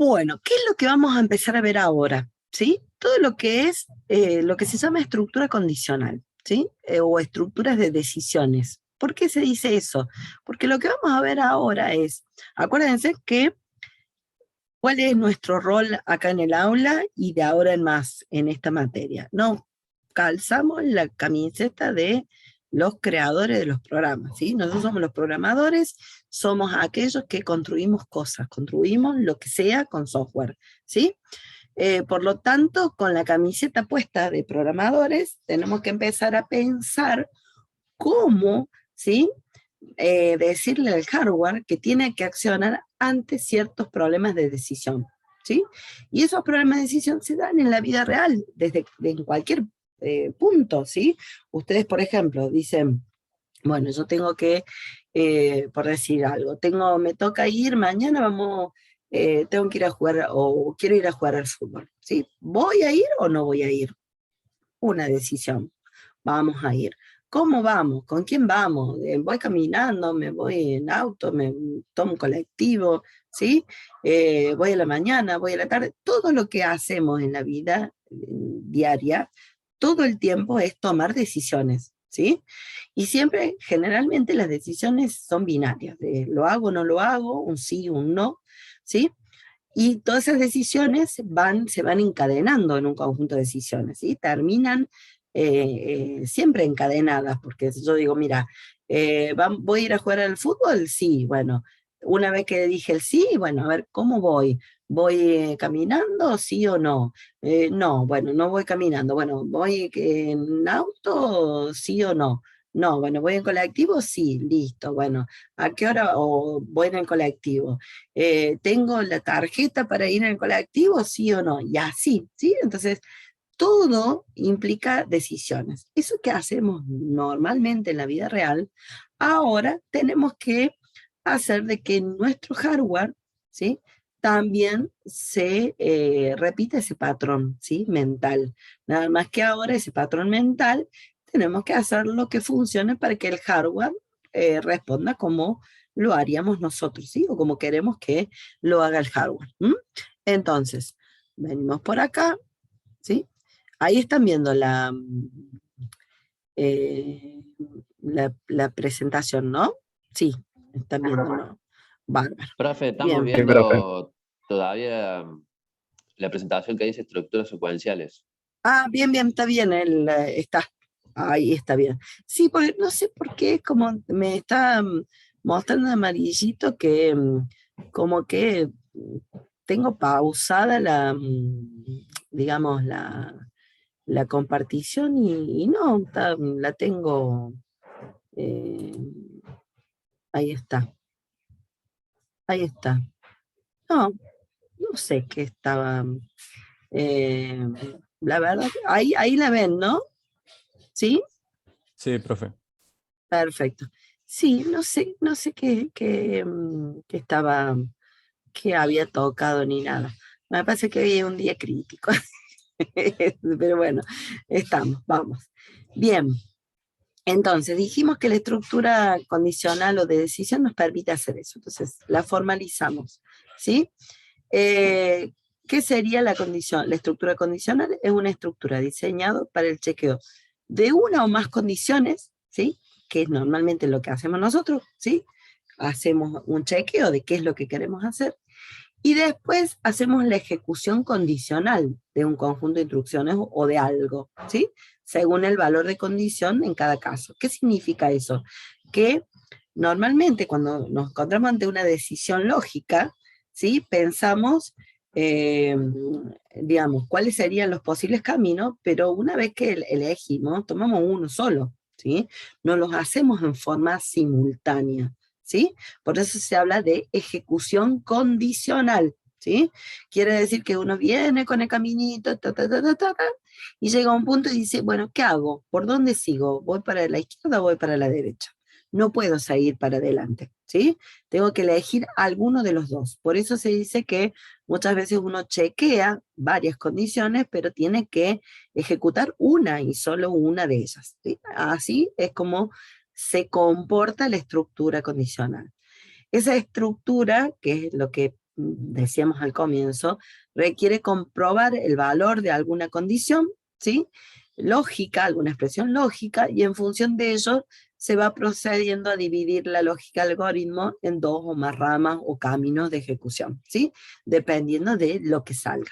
Bueno, ¿qué es lo que vamos a empezar a ver ahora? ¿Sí? Todo lo que es lo que se llama estructura condicional, ¿sí? O estructuras de decisiones. ¿Por qué se dice eso? Porque lo que vamos a ver ahora es, acuérdense que cuál es nuestro rol acá en el aula y de ahora en más en esta materia. No calzamos la camiseta de los creadores de los programas, ¿sí? Nosotros somos los programadores, somos aquellos que construimos cosas, construimos lo que sea con software, ¿sí? Por lo tanto, con la camiseta puesta de programadores, tenemos que empezar a pensar cómo, ¿sí? Decirle al hardware que tiene que accionar ante ciertos problemas de decisión, ¿sí? Y esos problemas de decisión se dan en la vida real, en cualquier punto, ¿sí? Ustedes, por ejemplo, dicen, bueno, yo tengo que, por decir algo, me toca ir, mañana tengo que ir a jugar, o quiero ir a jugar al fútbol, ¿sí? ¿Voy a ir o no voy a ir? Una decisión. Vamos a ir. ¿Cómo vamos? ¿Con quién vamos? ¿Voy caminando? ¿Me voy en auto? ¿Me tomo un colectivo? ¿Sí? ¿Voy a la mañana? ¿Voy a la tarde? Todo lo que hacemos en la vida diaria, todo el tiempo es tomar decisiones, ¿sí? Y siempre, generalmente, las decisiones son binarias, de lo hago o no lo hago, un sí, un no, ¿sí? Y todas esas decisiones se van encadenando en un conjunto de decisiones, ¿sí? Terminan siempre encadenadas, porque yo digo, mira, ¿voy a ir a jugar al fútbol? Sí, bueno, una vez que dije el sí, bueno, a ver, ¿cómo voy? ¿Voy caminando, sí o no? No, bueno, no voy caminando, bueno, ¿voy en auto, sí o no? No, bueno, ¿voy en colectivo? Sí, listo, bueno, ¿a qué hora? O voy en el colectivo. ¿Tengo la tarjeta para ir en el colectivo, sí o no? Y así, ¿sí? Entonces, todo implica decisiones. Eso que hacemos normalmente en la vida real, ahora tenemos que hacer de que nuestro hardware, ¿sí? También se repite ese patrón, ¿sí? Mental. Nada más que ahora ese patrón mental tenemos que hacer lo que funcione para que el hardware responda como lo haríamos nosotros, ¿sí? O como queremos que lo haga el hardware. ¿M? Entonces, venimos por acá, ¿sí? Ahí están viendo eh, la presentación, ¿no? Sí, están viendo, ¿no? Bárbaro. Profe, estamos Bien. Sí, profe. viendo todavía la presentación que dice estructuras secuenciales. Ah, bien, bien, está bien, está. Ahí está bien. Sí, pues no sé por qué, como me está mostrando amarillito que como que tengo pausada digamos, la compartición y no, la tengo, eh, ahí está, ahí está. No, no sé qué estaba, eh, la verdad, ahí la ven, ¿no? ¿Sí? Sí, profe. Perfecto. Sí, no sé qué estaba, qué había tocado ni nada. Me parece que hoy es un día crítico. Pero bueno, estamos, vamos. Bien, entonces dijimos que la estructura condicional o de decisión nos permite hacer eso. Entonces, la formalizamos, ¿sí? Eh, ¿Qué sería la condición? La estructura condicional es una estructura diseñada para el chequeo de una o más condiciones, ¿sí? Que es normalmente lo que hacemos nosotros, ¿sí? Hacemos un chequeo de qué es lo que queremos hacer y después hacemos la ejecución condicional de un conjunto de instrucciones o de algo, ¿sí? Según el valor de condición en cada caso. ¿Qué significa eso? Que normalmente cuando nos encontramos ante una decisión lógica, ¿sí? Pensamos, eh, digamos, cuáles serían los posibles caminos, pero una vez que elegimos, tomamos uno solo, ¿sí? No los hacemos en forma simultánea, ¿sí? Por eso se habla de ejecución condicional, ¿sí? Quiere decir que uno viene con el caminito, y llega a un punto y dice, bueno, ¿qué hago? ¿Por dónde sigo? ¿Voy para la izquierda o voy para la derecha? No puedo seguir para adelante, ¿sí? Tengo que elegir alguno de los dos. Por eso se dice que muchas veces uno chequea varias condiciones, pero tiene que ejecutar una y solo una de ellas, ¿sí? Así es como se comporta la estructura condicional. Esa estructura, que es lo que decíamos al comienzo, requiere comprobar el valor de alguna condición, ¿sí? Lógica, alguna expresión lógica, y en función de ello se va procediendo a dividir la lógica del algoritmo en dos o más ramas o caminos de ejecución, ¿sí? Dependiendo de lo que salga.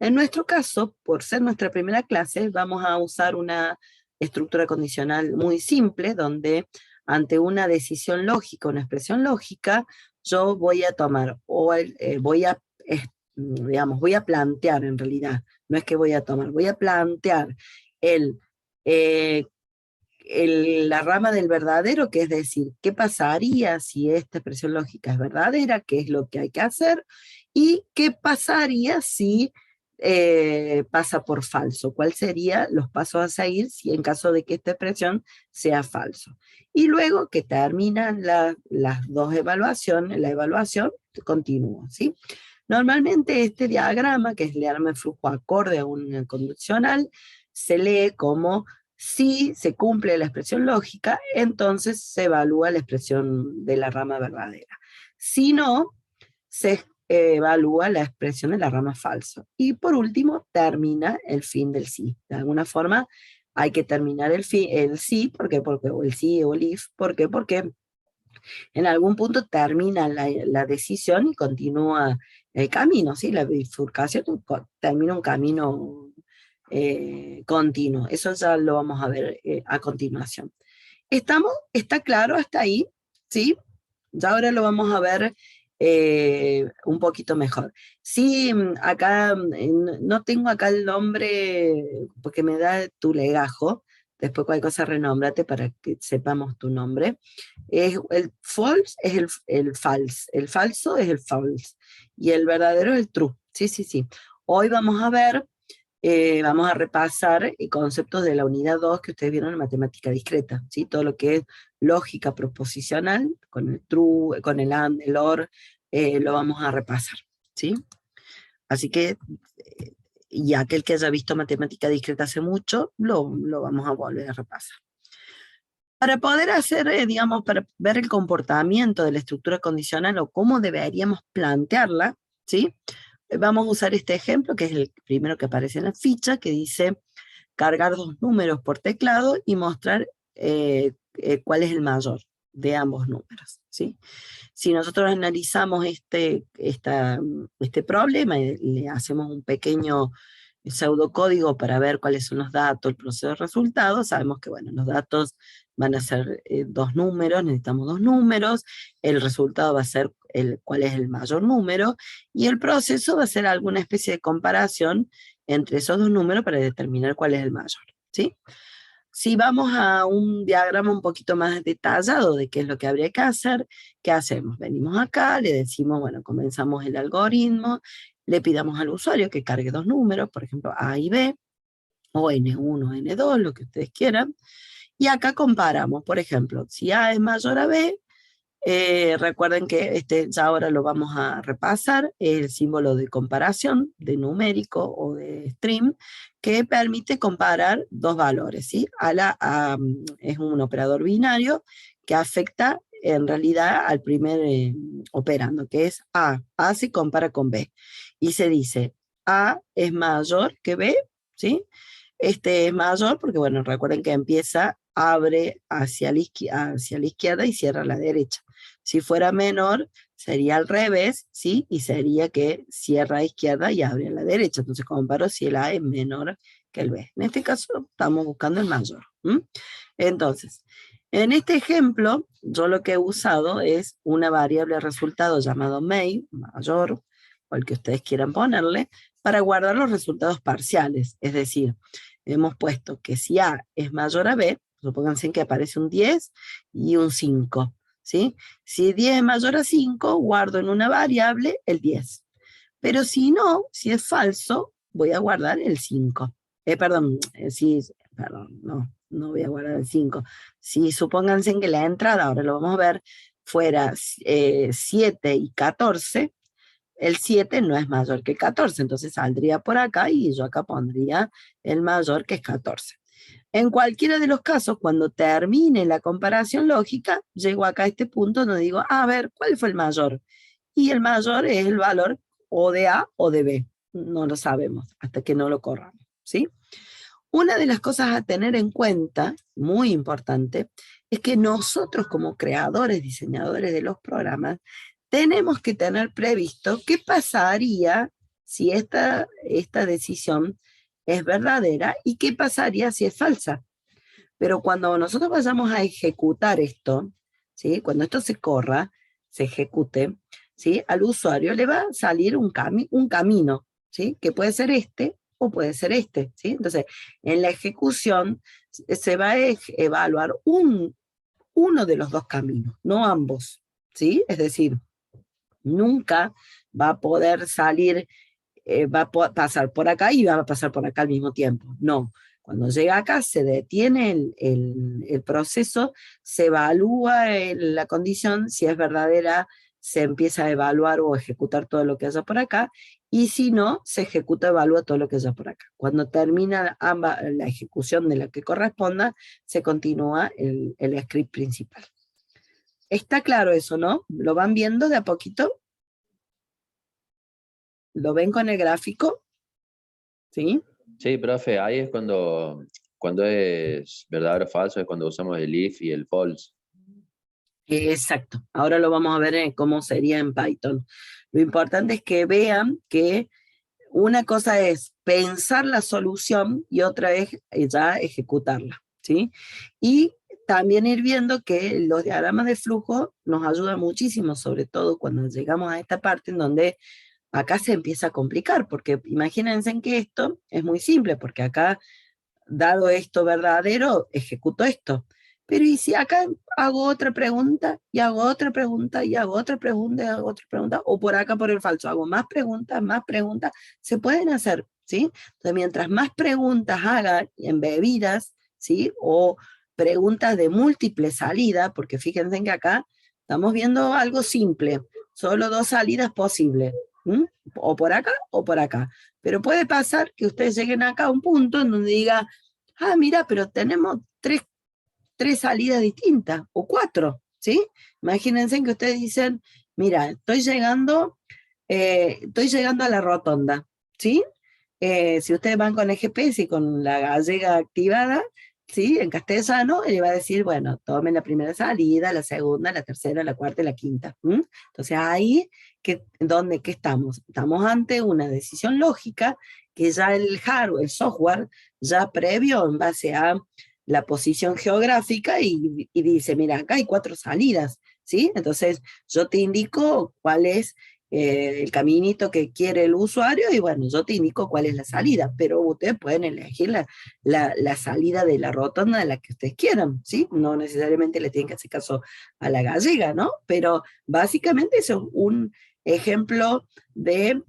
En nuestro caso, por ser nuestra primera clase, vamos a usar una estructura condicional muy simple, donde ante una decisión lógica, una expresión lógica, yo voy a tomar, digamos, voy a plantear en realidad, no es que voy a tomar, voy a plantear el, eh, la rama del verdadero, que es decir, qué pasaría si esta expresión lógica es verdadera, qué es lo que hay que hacer, y qué pasaría si pasa por falso, cuáles serían los pasos a seguir si en caso de que esta expresión sea falso. Y luego que terminan las dos evaluaciones, la evaluación continúa, ¿sí? Normalmente este diagrama, que es el diagrama de flujo acorde a un condicional, se lee como si se cumple la expresión lógica, entonces se evalúa la expresión de la rama verdadera. Si no, se evalúa la expresión de la rama falsa. Y por último, termina el fin del sí. De alguna forma, hay que terminar el sí, o el sí o el if, ¿por qué? Porque en algún punto termina la decisión y continúa el camino, ¿sí? La bifurcación termina un camino continuo. Eso ya lo vamos a ver a continuación. ¿Está claro hasta ahí? ¿Sí? Ya ahora lo vamos a ver un poquito mejor. Sí, acá no tengo acá el nombre porque me da tu legajo. Después cualquier cosa renómbrate para que sepamos tu nombre. El false es el false, el falso es el false y el verdadero es el true. Sí, sí, sí. Hoy vamos a ver, vamos a repasar conceptos de la unidad 2 que ustedes vieron en matemática discreta, ¿sí? Todo lo que es lógica proposicional, con el true, con el and, el or, lo vamos a repasar, ¿sí? Así que, y aquel que haya visto matemática discreta hace mucho, lo vamos a volver a repasar. Para poder hacer, digamos, para ver el comportamiento de la estructura condicional o cómo deberíamos plantearla, ¿sí? Vamos a usar este ejemplo, que es el primero que aparece en la ficha, que dice cargar dos números por teclado y mostrar cuál es el mayor de ambos números, ¿sí? Si nosotros analizamos este problema y le hacemos un pequeño pseudocódigo para ver cuáles son los datos, el proceso de resultados, sabemos que, bueno, los datos van a ser dos números, necesitamos dos números, el resultado va a ser cuál es el mayor número, y el proceso va a ser alguna especie de comparación entre esos dos números para determinar cuál es el mayor, ¿sí? Si vamos a un diagrama un poquito más detallado de qué es lo que habría que hacer, ¿qué hacemos? Venimos acá, le decimos, bueno, comenzamos el algoritmo, le pidamos al usuario que cargue dos números, por ejemplo, A y B, o N1, N2, lo que ustedes quieran, y acá comparamos, por ejemplo, si A es mayor a B, recuerden que ya ahora lo vamos a repasar, el símbolo de comparación, de numérico o de string, que permite comparar dos valores, ¿sí? Es un operador binario que afecta en realidad al primer operando, que es A. A se compara con B. Y se dice, A es mayor que B, ¿sí? Este es mayor porque, bueno, recuerden que empieza, abre hacia hacia la izquierda y cierra a la derecha. Si fuera menor, sería al revés, ¿sí? Y sería que cierra a izquierda y abre a la derecha. Entonces comparo si el A es menor que el B. En este caso, estamos buscando el mayor. Entonces, en este ejemplo, yo lo que he usado es una variable resultado llamado mayor, o el que ustedes quieran ponerle, para guardar los resultados parciales. Es decir, hemos puesto que si A es mayor a B, supónganse que aparece un 10 y un 5. ¿Sí? Si 10 es mayor a 5, guardo en una variable el 10. Pero si no, si es falso, voy a guardar el 5. No voy a guardar el 5. Si supónganse que la entrada, ahora lo vamos a ver, fuera 7 y 14, el 7 no es mayor que 14, entonces saldría por acá y yo acá pondría el mayor que es 14. En cualquiera de los casos, cuando termine la comparación lógica, llego acá a este punto donde digo, a ver, ¿cuál fue el mayor? y el mayor es el valor o de A o de B. No lo sabemos hasta que no lo corramos, ¿sí? Una de las cosas a tener en cuenta, muy importante, es que nosotros como creadores, diseñadores de los programas, tenemos que tener previsto qué pasaría si esta decisión es verdadera y qué pasaría si es falsa. Pero cuando nosotros vayamos a ejecutar esto, ¿sí? Cuando esto se corra, se ejecute, ¿sí? Al usuario le va a salir un camino, ¿sí? Que puede ser este o puede ser este, ¿sí? Entonces, en la ejecución se va a evaluar uno de los dos caminos, no ambos, ¿sí? Es decir, nunca va a poder salir, va a pasar por acá y va a pasar por acá al mismo tiempo. No, cuando llega acá se detiene el proceso, se evalúa la condición, si es verdadera, se empieza a evaluar o ejecutar todo lo que haya por acá, y si no, se ejecuta, evalúa todo lo que haya por acá. Cuando termina la ejecución de la que corresponda, se continúa el script principal. Está claro eso, ¿no? ¿Lo van viendo de a poquito? ¿Lo ven con el gráfico? ¿Sí? Sí, profe, ahí es cuando es verdadero o falso, es cuando usamos el if y el false. Exacto. Ahora lo vamos a ver en cómo sería en Python. Lo importante es que vean que una cosa es pensar la solución y otra es ya ejecutarla, ¿sí? Y también ir viendo que los diagramas de flujo nos ayudan muchísimo, sobre todo cuando llegamos a esta parte en donde acá se empieza a complicar, porque imagínense que esto es muy simple, porque acá, dado esto verdadero, ejecuto esto. Pero ¿y si acá hago otra pregunta, y hago otra pregunta, y hago otra pregunta, y hago otra pregunta, o por acá por el falso, hago más preguntas, se pueden hacer, ¿sí? Entonces, mientras más preguntas haga embebidas, ¿sí? O preguntas de múltiple salida, porque fíjense que acá estamos viendo algo simple, solo dos salidas posibles, ¿m? O por acá o por acá. Pero puede pasar que ustedes lleguen acá a un punto en donde diga, ah, mira, pero tenemos tres salidas distintas, o cuatro, ¿sí? Imagínense que ustedes dicen, mira, estoy llegando a la rotonda, ¿sí? Si ustedes van con el GPS y con la gallega activada, ¿sí? En castellano, le va a decir, bueno, tomen la primera salida, la segunda, la tercera, la cuarta y la quinta. ¿M? Entonces ahí, ¿dónde qué estamos? Estamos ante una decisión lógica que ya el hardware, el software, ya previo en base a la posición geográfica y dice, mira, acá hay cuatro salidas, ¿sí? Entonces yo te indico cuál es el caminito que quiere el usuario y bueno, yo te indico cuál es la salida, pero ustedes pueden elegir la salida de la rotonda de la que ustedes quieran, ¿sí? No necesariamente le tienen que hacer caso a la gallega, ¿no? Pero básicamente eso es un ejemplo de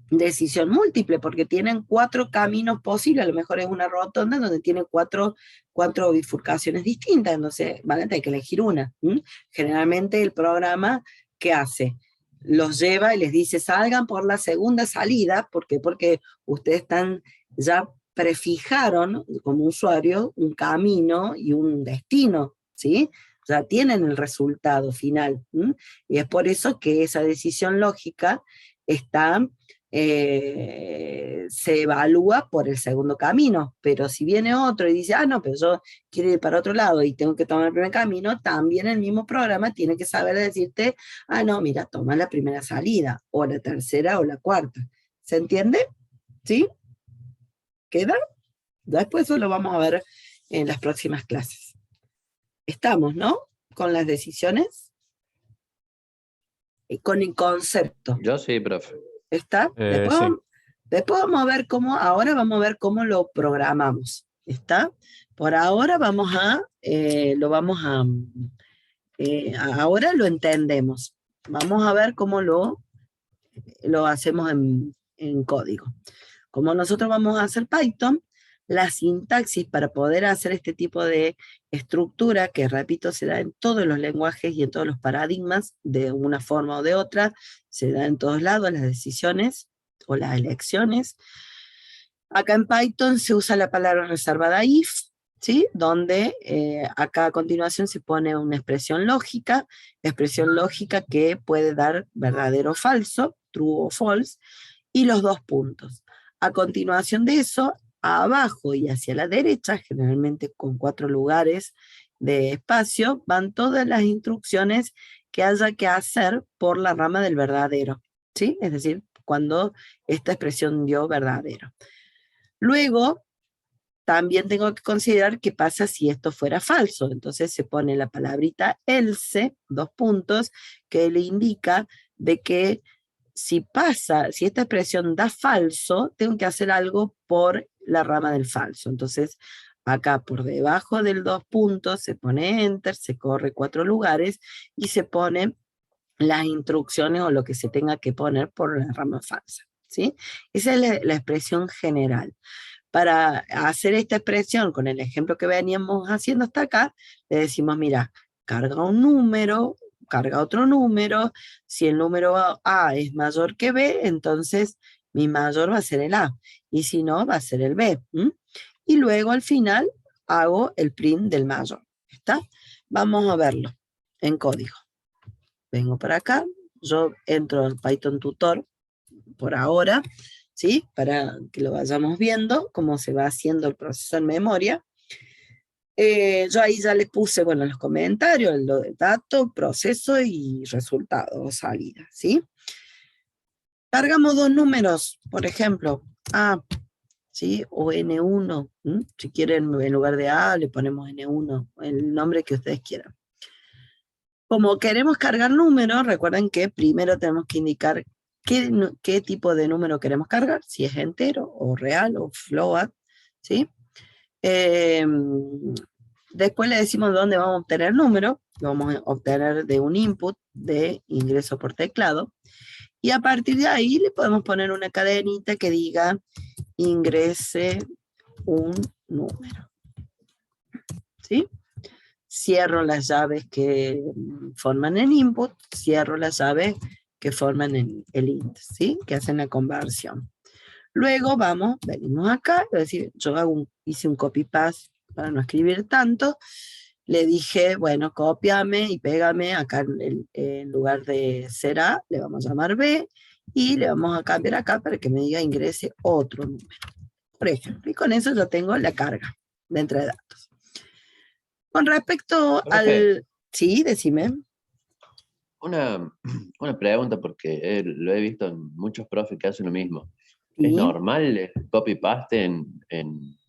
decisión múltiple, porque tienen cuatro caminos posibles, a lo mejor es una rotonda donde tiene cuatro bifurcaciones distintas, entonces van a tener que elegir una. Generalmente el programa, ¿qué hace? Los lleva y les dice, salgan por la segunda salida, ¿por qué? Porque ustedes están, ya prefijaron como usuario un camino y un destino, ¿sí? Ya tienen el resultado final, y es por eso que esa decisión lógica está se evalúa por el segundo camino, pero si viene otro y dice, ah, no, pero yo quiero ir para otro lado y tengo que tomar el primer camino, también el mismo programa tiene que saber decirte, ah, no, mira, toma la primera salida, o la tercera o la cuarta. ¿Se entiende? ¿Sí? ¿Queda? Después eso lo vamos a ver en las próximas clases. Estamos, ¿no? Con las decisiones y con el concepto. Yo sí, profe. ¿Está? Sí. Después vamos a ver ahora vamos a ver cómo lo programamos. ¿Está? Por ahora ahora lo entendemos. Vamos a ver cómo lo hacemos en código. Como nosotros vamos a hacer Python, la sintaxis para poder hacer este tipo de estructura, que repito, se da en todos los lenguajes y en todos los paradigmas, de una forma o de otra, se da en todos lados, las decisiones o las elecciones. Acá en Python se usa la palabra reservada if, ¿sí? Donde acá a continuación se pone una expresión lógica que puede dar verdadero o falso, true o false, y los dos puntos. A continuación de eso, abajo y hacia la derecha, generalmente con 4 lugares de espacio, van todas las instrucciones que haya que hacer por la rama del verdadero, ¿sí? Es decir, cuando esta expresión dio verdadero. Luego, también tengo que considerar qué pasa si esto fuera falso. Entonces se pone la palabrita else, 2 puntos, que le indica de que si esta expresión da falso, tengo que hacer algo por la rama del falso. Entonces, acá por debajo del 2 puntos se pone enter, se corre 4 lugares y se pone las instrucciones o lo que se tenga que poner por la rama falsa, ¿sí? Esa es la expresión general. Para hacer esta expresión con el ejemplo que veníamos haciendo hasta acá, le decimos, mira, carga un número, carga otro número, si el número A es mayor que B, entonces mi mayor va a ser el A, y si no, va a ser el B. Y luego al final hago el print del mayor. ¿Está? Vamos a verlo en código. Vengo para acá, yo entro al Python Tutor por ahora, ¿sí? Para que lo vayamos viendo, cómo se va haciendo el proceso en memoria. Yo ahí ya les puse, bueno, los comentarios, lo de dato, proceso y resultado o salida, ¿sí? Cargamos 2 números, por ejemplo, A, ¿sí? O N1, si quieren en lugar de A le ponemos N1, el nombre que ustedes quieran. Como queremos cargar números, recuerden que primero tenemos que indicar qué tipo de número queremos cargar, si es entero o real o float, ¿sí? Después le decimos dónde vamos a obtener el número, lo vamos a obtener de un input de ingreso por teclado, y a partir de ahí le podemos poner una cadenita que diga ingrese un número, ¿sí? Cierro las llaves que forman el input, cierro las llaves que forman el int, ¿sí? Que hacen la conversión. Luego venimos acá, es decir, yo hice un copy-paste para no escribir tanto, le dije, bueno, cópiame y pégame acá en lugar de ser A, le vamos a llamar B, y le vamos a cambiar acá para que me diga ingrese otro número, por ejemplo, y con eso yo tengo la carga dentro de datos. Con respecto Profe, al... Sí, decime. una, una pregunta, porque lo he visto en muchos profes que hacen lo mismo. ¿Es Sí. normal el copy-paste en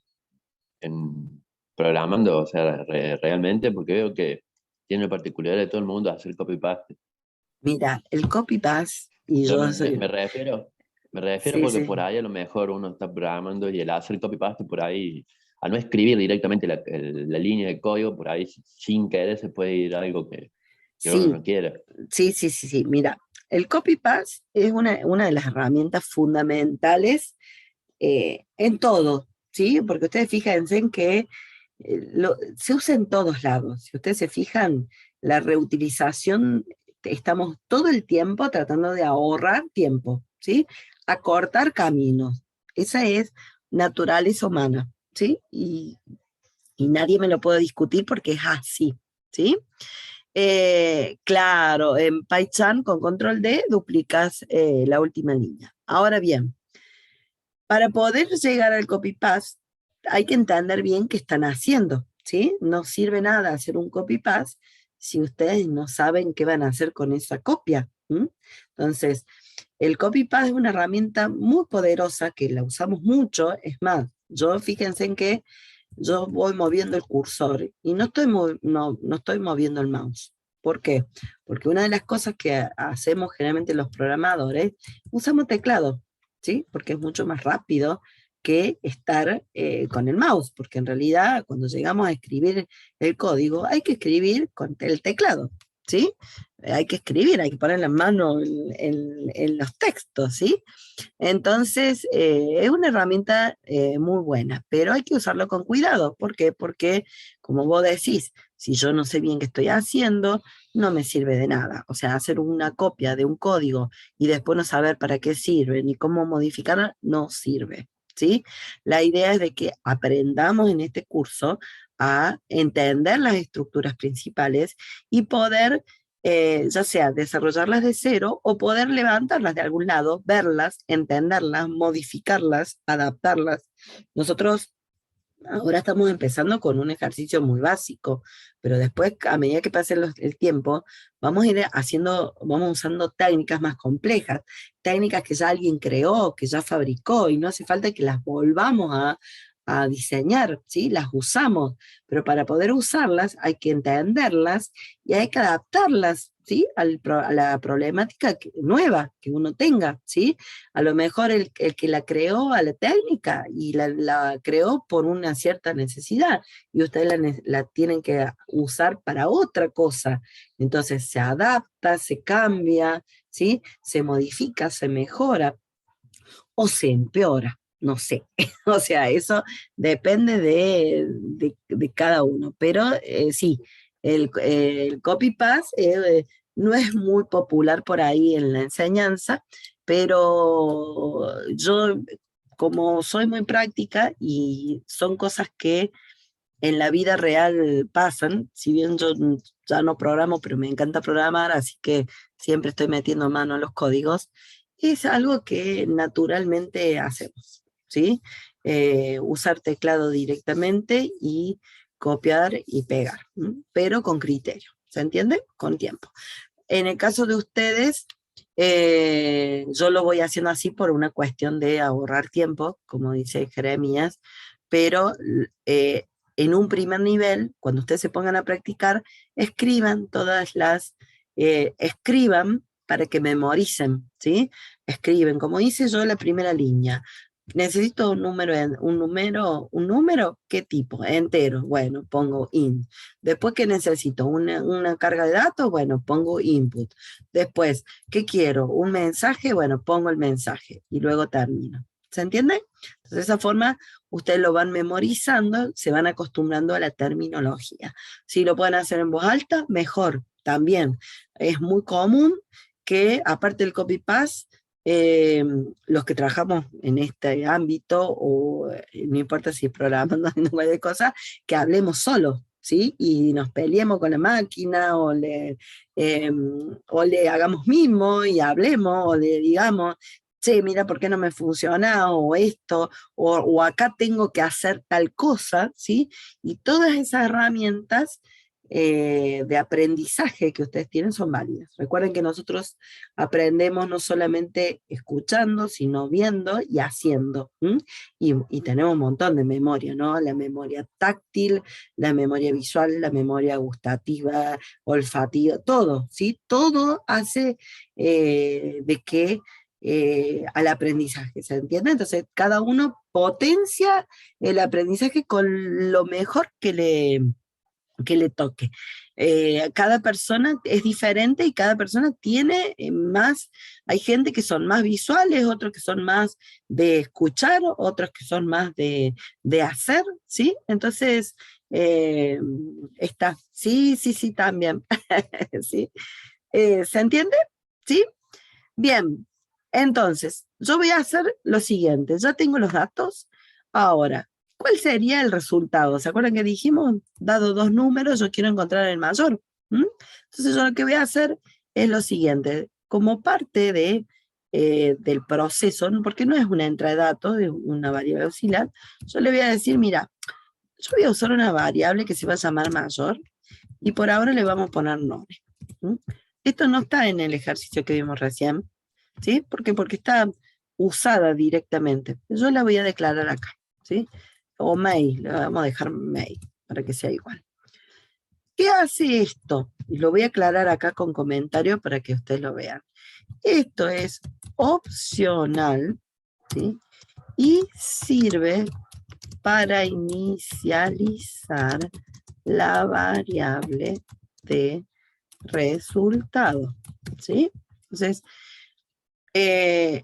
programando, o sea, realmente? Porque veo que tiene la particularidad de todo el mundo hacer copy-paste. Mira, el copy-paste, y Pero yo soy... me refiero Sí, porque por sí. ahí a lo mejor uno está programando y el hacer copy-paste por ahí, al no escribir directamente la línea de código, por ahí sin querer se puede ir a algo que uno Sí, no quiere. sí. Mira, el copy-paste es una de las herramientas fundamentales en todo, ¿sí? Porque ustedes fíjense en que se usa en todos lados. Si ustedes se fijan, la reutilización, estamos todo el tiempo tratando de ahorrar tiempo, ¿sí? Acortar caminos. Esa es naturaleza humana, ¿sí? Y nadie me lo puede discutir porque es así, ¿sí? Claro, en PyCharm con control D duplicas la última línea. Ahora bien, para poder llegar al copy-paste, hay que entender bien qué están haciendo, ¿sí? No sirve nada hacer un copy-paste si ustedes no saben qué van a hacer con esa copia. Entonces, el copy-paste es una herramienta muy poderosa que la usamos mucho. Es más, fíjense en que yo voy moviendo el cursor y no estoy moviendo el mouse. ¿Por qué? Porque una de las cosas que hacemos generalmente los programadores, usamos teclado, ¿sí? Porque es mucho más rápido que estar con el mouse, porque en realidad cuando llegamos a escribir el código hay que escribir con el teclado, ¿sí? Hay que escribir, hay que poner la mano en los textos, ¿sí? Entonces, es una herramienta muy buena, pero hay que usarlo con cuidado. ¿Por qué? Porque, como vos decís, si yo no sé bien qué estoy haciendo, no me sirve de nada. O sea, hacer una copia de un código y después no saber para qué sirve ni cómo modificarla, no sirve. ¿Sí? La idea es de que aprendamos en este curso a entender las estructuras principales y poder, ya sea desarrollarlas de cero o poder levantarlas de algún lado, verlas, entenderlas, modificarlas, adaptarlas. Nosotros ahora estamos empezando con un ejercicio muy básico, pero después, a medida que pase el tiempo, vamos a ir haciendo, vamos usando técnicas más complejas, técnicas que ya alguien creó, que ya fabricó, y no hace falta que las volvamos a diseñar, ¿sí? Las usamos, pero para poder usarlas hay que entenderlas y hay que adaptarlas, ¿sí? A la problemática nueva que uno tenga, ¿sí? A lo mejor el que la creó a la técnica y la creó por una cierta necesidad y ustedes la tienen que usar para otra cosa. Entonces se adapta, se cambia, ¿sí? Se modifica, se mejora o se empeora, no sé. O sea, eso depende de cada uno. Pero sí, el copy-paste no es muy popular por ahí en la enseñanza, pero yo, como soy muy práctica y son cosas que en la vida real pasan, si bien yo ya no programo, pero me encanta programar, así que siempre estoy metiendo mano en los códigos, es algo que naturalmente hacemos, ¿sí? Usar teclado directamente y copiar y pegar, ¿m? Pero con criterio, ¿se entiende? Con tiempo. En el caso de ustedes, yo lo voy haciendo así por una cuestión de ahorrar tiempo, como dice Jeremías, pero en un primer nivel, cuando ustedes se pongan a practicar, escriban escriban para que memoricen, ¿sí? Escriben, como hice yo la primera línea. Necesito un número, ¿qué tipo? Entero, bueno, pongo int. Después, ¿qué necesito? Una carga de datos, bueno, pongo input. Después, ¿qué quiero? ¿Un mensaje? Bueno, pongo el mensaje y luego termino. ¿Se entiende? Entonces, de esa forma, ustedes lo van memorizando, se van acostumbrando a la terminología. Si lo pueden hacer en voz alta, mejor, también. Es muy común que, aparte del copy-paste, los que trabajamos en este ámbito, o no importa si programando en cualquier cosa, que hablemos solos, ¿sí? Y nos peleemos con la máquina, o le hagamos mismo y hablemos, o le digamos, che, mira, ¿por qué no me funciona? O esto, o acá tengo que hacer tal cosa, ¿sí? Y todas esas herramientas de aprendizaje que ustedes tienen son válidas. Recuerden que nosotros aprendemos no solamente escuchando, sino viendo y haciendo. Y tenemos un montón de memoria, ¿no? La memoria táctil, la memoria visual, la memoria gustativa, olfativa, todo, ¿sí? Todo hace de que al aprendizaje, ¿se entiende? Entonces, cada uno potencia el aprendizaje con lo mejor que le toque. Cada persona es diferente y cada persona tiene más, hay gente que son más visuales, otros que son más de escuchar, otros que son más de hacer, ¿sí? Entonces, está, sí, sí, sí, también, ¿sí? ¿Se entiende? ¿Sí? Bien, entonces, yo voy a hacer lo siguiente, ya tengo los datos, ahora, ¿cuál sería el resultado? ¿Se acuerdan que dijimos, dado dos números, yo quiero encontrar el mayor? ¿Mm? Entonces yo lo que voy a hacer es lo siguiente, como parte del proceso, ¿no? Porque no es una entrada de datos, es una variable auxiliar, yo le voy a decir, mira, yo voy a usar una variable que se va a llamar mayor, y por ahora le vamos a poner nombre. ¿Mm? Esto no está en el ejercicio que vimos recién, ¿sí? ¿Por qué? Porque está usada directamente. Yo la voy a declarar acá, ¿sí? O mail, le vamos a dejar mail para que sea igual. ¿Qué hace esto? Y lo voy a aclarar acá con comentario para que ustedes lo vean. Esto es opcional, ¿sí? Y sirve para inicializar la variable de resultado, ¿sí? Entonces, ¿qué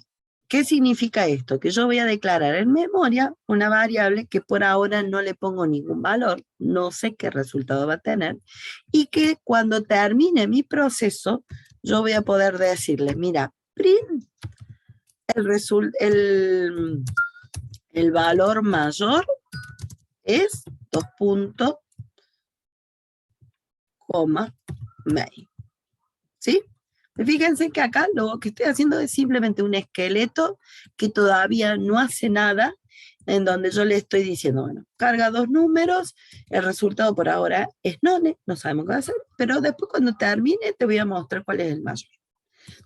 significa esto? Que yo voy a declarar en memoria una variable que por ahora no le pongo ningún valor, no sé qué resultado va a tener, y que cuando termine mi proceso, yo voy a poder decirle, mira, print el valor mayor es 2 puntos coma, main. ¿Sí? Fíjense que acá lo que estoy haciendo es simplemente un esqueleto que todavía no hace nada, en donde yo le estoy diciendo, bueno, carga 2 números, el resultado por ahora es none, no sabemos qué hacer, pero después cuando termine te voy a mostrar cuál es el mayor.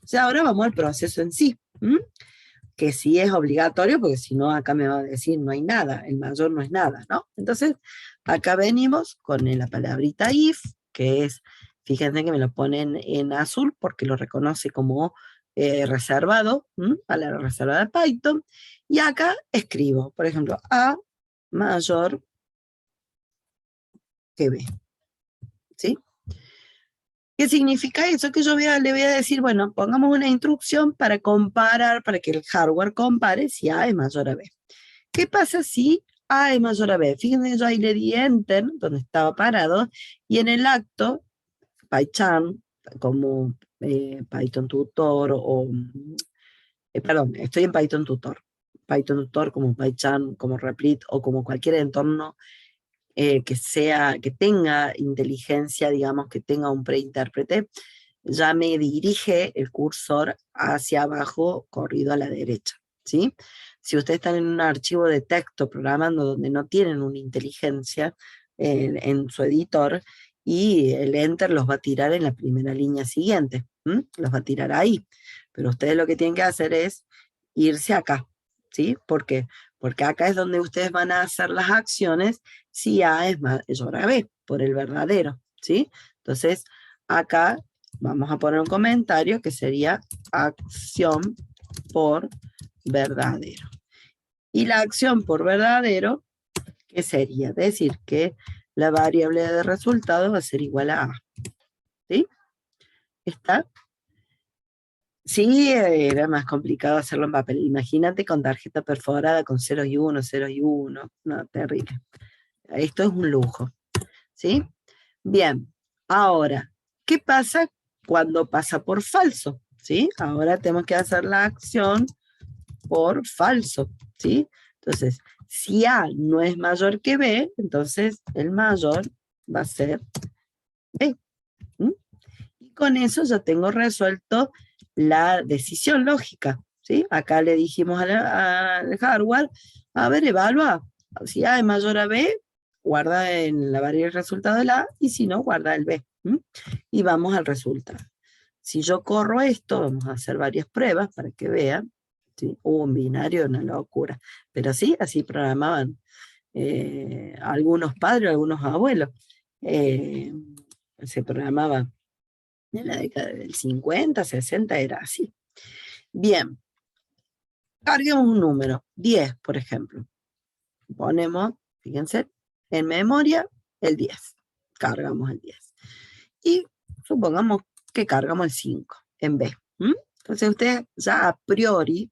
O sea, ahora vamos al proceso en sí, que sí es obligatorio, porque si no acá me va a decir no hay nada, el mayor no es nada, ¿no? Entonces, acá venimos con la palabrita if, que es, fíjense que me lo ponen en azul porque lo reconoce como reservado, palabra reservada de Python, y acá escribo, por ejemplo, A mayor que B, ¿sí? ¿Qué significa eso? Que yo le voy a decir, bueno, pongamos una instrucción para comparar, para que el hardware compare si A es mayor a B. ¿Qué pasa si A es mayor a B? Fíjense, yo ahí le di Enter, donde estaba parado, y en el acto, PyCharm, como Python Tutor, perdón, estoy en Python Tutor. Python Tutor como PyCharm, como Replit, o como cualquier entorno que tenga inteligencia, digamos, que tenga un preintérprete, ya me dirige el cursor hacia abajo, corrido a la derecha, ¿sí? Si ustedes están en un archivo de texto programando donde no tienen una inteligencia en su editor, y el enter los va a tirar en la primera línea siguiente, los va a tirar ahí. Pero ustedes lo que tienen que hacer es irse acá, ¿sí? ¿Por qué? Porque acá es donde ustedes van a hacer las acciones si A es mayor a B, por el verdadero, ¿sí? Entonces, acá vamos a poner un comentario que sería acción por verdadero. Y la acción por verdadero, ¿qué sería? Decir que la variable de resultado va a ser igual a A. ¿Sí? ¿Está? Sí, era más complicado hacerlo en papel. Imagínate con tarjeta perforada con ceros y uno, ceros y uno. No, terrible. Esto es un lujo. ¿Sí? Bien, ahora, ¿qué pasa cuando pasa por falso? ¿Sí? Ahora tenemos que hacer la acción por falso, ¿sí? Entonces, si A no es mayor que B, entonces el mayor va a ser B. Y con eso ya tengo resuelto la decisión lógica, ¿sí? Acá le dijimos al hardware, a ver, evalúa, si A es mayor a B, guarda en la variable el resultado del A, y si no, guarda el B. Y vamos al resultado. Si yo corro esto, vamos a hacer varias pruebas para que vean, ¿sí? Un binario, una locura. Pero sí, así programaban algunos padres, algunos abuelos. Se programaba en la década del 50, 60, era así. Bien, carguemos un número, 10, por ejemplo. Ponemos, fíjense, en memoria el 10. Cargamos el 10. Y supongamos que cargamos el 5 en B. Entonces ustedes ya a priori,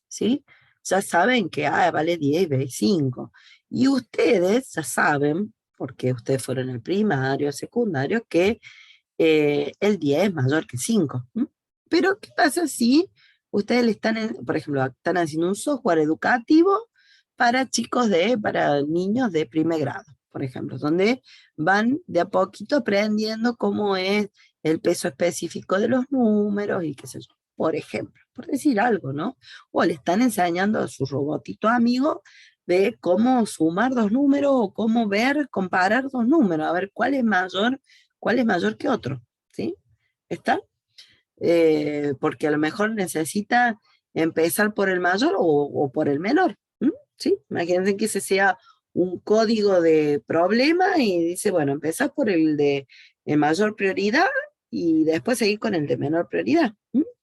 ¿sí? Ya saben que A vale 10 y B 5. Y ustedes ya saben, porque ustedes fueron el primario, el secundario, que el 10 es mayor que 5. Pero, ¿qué pasa si ustedes le están, por ejemplo, están haciendo un software educativo para niños de primer grado, por ejemplo, donde van de a poquito aprendiendo cómo es el peso específico de los números y qué sé yo, por ejemplo, por decir algo, ¿no? O le están enseñando a su robotito amigo de cómo sumar 2 números o cómo comparar 2 números, a ver cuál es mayor que otro, ¿sí? ¿Está? Porque a lo mejor necesita empezar por el mayor o por el menor, ¿sí? Imagínense que ese sea un código de problema y dice, bueno, empezás por el de mayor prioridad y después seguir con el de menor prioridad.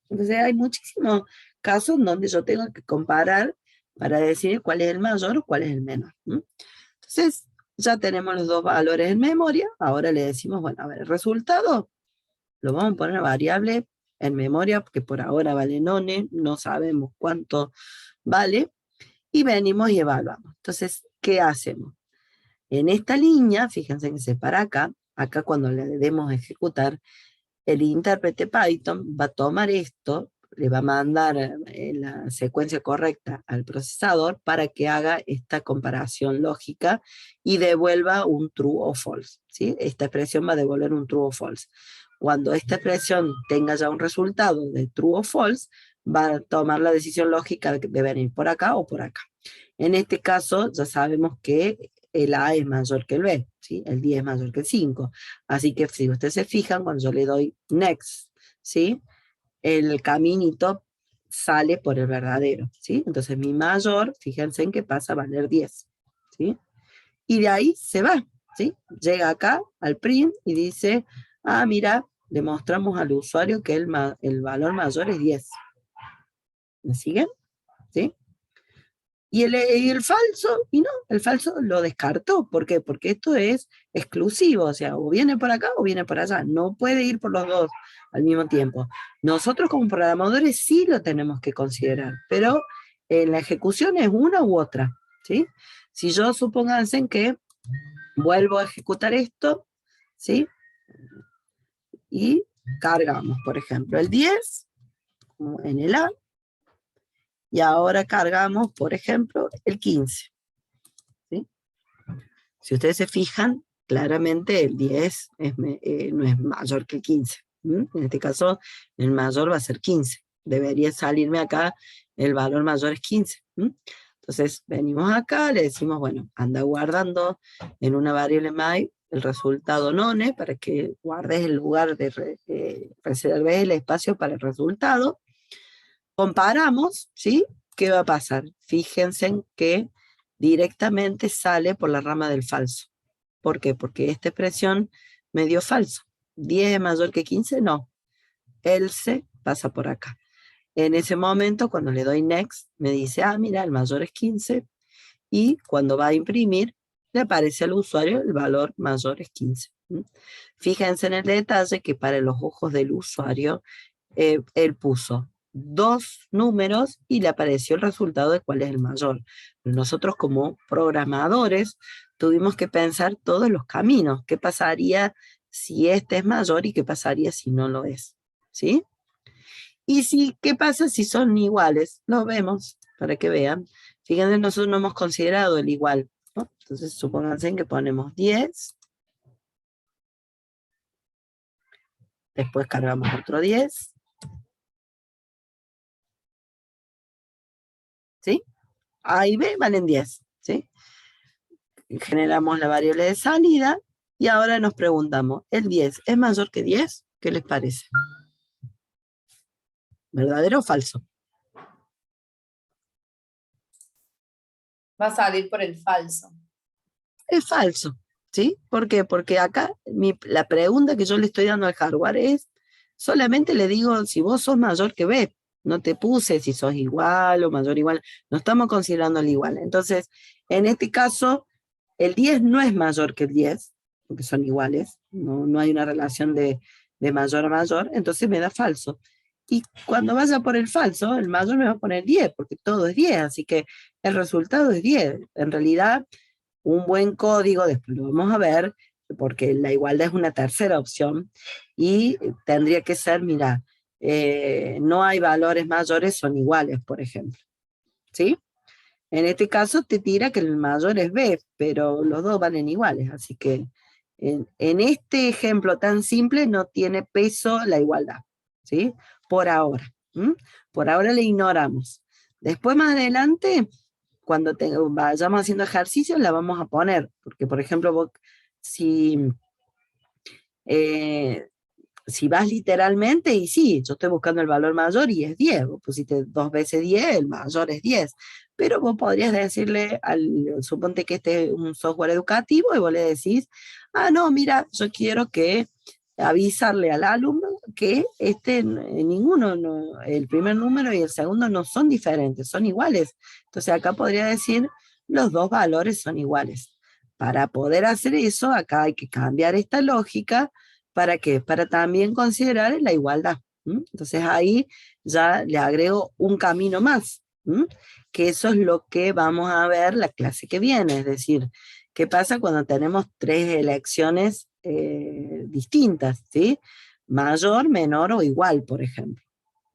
Entonces hay muchísimos casos donde yo tengo que comparar para decir cuál es el mayor o cuál es el menor. Entonces, ya tenemos los dos valores en memoria, ahora le decimos, bueno, a ver, el resultado lo vamos a poner variable en memoria, porque por ahora vale none, no sabemos cuánto vale, y venimos y evaluamos. Entonces, ¿qué hacemos? En esta línea, fíjense que se para acá cuando le demos a ejecutar, el intérprete Python va a tomar esto, le va a mandar la secuencia correcta al procesador para que haga esta comparación lógica y devuelva un true o false, ¿sí? Esta expresión va a devolver un true o false. Cuando esta expresión tenga ya un resultado de true o false, va a tomar la decisión lógica de venir por acá o por acá. En este caso, ya sabemos que el A es mayor que el B, ¿sí? El 10 es mayor que el 5. Así que si ustedes se fijan, cuando yo le doy next, ¿sí? El caminito sale por el verdadero, ¿sí? Entonces mi mayor, fíjense en que pasa a valer 10, ¿sí? Y de ahí se va, ¿sí? Llega acá al print y dice, ah, mira, le mostramos al usuario que el valor mayor es 10. ¿Me siguen? ¿Sí? Y el falso, y no, el falso lo descartó. ¿Por qué? Porque esto es exclusivo, o sea, o viene por acá o viene por allá. No puede ir por los dos al mismo tiempo. Nosotros como programadores sí lo tenemos que considerar, pero en la ejecución es una u otra, ¿sí? Si yo supónganse que vuelvo a ejecutar esto, ¿sí? Y cargamos, por ejemplo, el 10 en el A, y ahora cargamos, por ejemplo, el 15. ¿Sí? Si ustedes se fijan, claramente el 10 no es mayor que el 15. ¿Mm? En este caso, el mayor va a ser 15. Debería salirme acá, el valor mayor es 15. ¿Mm? Entonces, venimos acá, le decimos, bueno, anda guardando en una variable my el resultado none, para que guardes el lugar reserves el espacio para el resultado. Comparamos, ¿sí? ¿Qué va a pasar? Fíjense en que directamente sale por la rama del falso. ¿Por qué? Porque esta expresión me dio falso. 10 es mayor que 15, no. Else pasa por acá. En ese momento, cuando le doy next, me dice, ah, mira, el mayor es 15, y cuando va a imprimir, le aparece al usuario el valor mayor es 15. Fíjense en el detalle que para los ojos del usuario, él puso dos números y le apareció el resultado de cuál es el mayor. Pero nosotros como programadores tuvimos que pensar todos los caminos. ¿Qué pasaría si este es mayor y qué pasaría si no lo es? ¿Sí? Y si, ¿qué pasa si son iguales? Lo vemos para que vean. Fíjense, nosotros no hemos considerado el igual, ¿no? Entonces, supónganse que ponemos 10, después cargamos otro 10, ¿sí? A y B valen 10, ¿sí? Generamos la variable de salida y ahora nos preguntamos, ¿el 10 es mayor que 10? ¿Qué les parece? ¿Verdadero o falso? Va a salir por el falso. Es falso, ¿sí? ¿Por qué? Porque acá la pregunta que yo le estoy dando al hardware es, solamente le digo si vos sos mayor que B, no te puse si sos igual o mayor igual, no estamos considerando el igual. Entonces, en este caso, el 10 no es mayor que el 10, porque son iguales, no hay una relación de mayor a mayor, entonces me da falso. Y cuando vaya por el falso, el mayor me va a poner 10, porque todo es 10, así que el resultado es 10. En realidad, un buen código, después lo vamos a ver, porque la igualdad es una tercera opción, y tendría que ser, mira, no hay valores mayores, son iguales, por ejemplo. ¿Sí? En este caso te tira que el mayor es B, pero los dos valen iguales, así que en este ejemplo tan simple no tiene peso la igualdad, ¿sí? Por ahora. Por ahora le ignoramos. Después más adelante, cuando vayamos haciendo ejercicios, la vamos a poner, porque por ejemplo, vos, si, si vas literalmente, y sí, yo estoy buscando el valor mayor y es 10, vos pusiste 2 veces 10, el mayor es 10, pero vos podrías decirle, suponte que este es un software educativo, y vos le decís, ah, no, mira, yo quiero que avisarle al alumno que ninguno, el primer número y el segundo no son diferentes, son iguales. Entonces acá podría decir, los dos valores son iguales. Para poder hacer eso, acá hay que cambiar esta lógica. ¿Para qué? Para también considerar la igualdad. Entonces ahí ya le agrego un camino más, que eso es lo que vamos a ver la clase que viene, es decir, ¿qué pasa cuando tenemos tres elecciones distintas, ¿sí? Mayor, menor o igual, por ejemplo,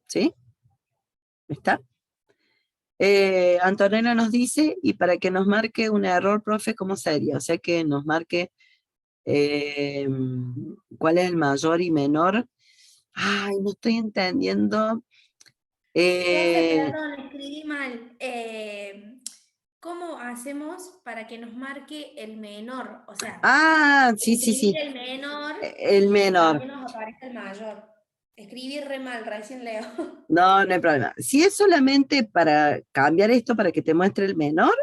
¿sí? ¿Está? Antonella nos dice, y para que nos marque un error, profe, ¿cómo sería? O sea, que nos marque cuál es el mayor y menor. Ay, no estoy entendiendo. Profe, Eh, perdón, escribí mal. ¿Cómo hacemos para que nos marque el menor? O sea, sí, sí, escribir sí, el menor el y que menor. también nos aparezca el mayor. Escribí re mal, recién leo. No, no hay problema. Si es solamente para cambiar esto, para que te muestre el menor,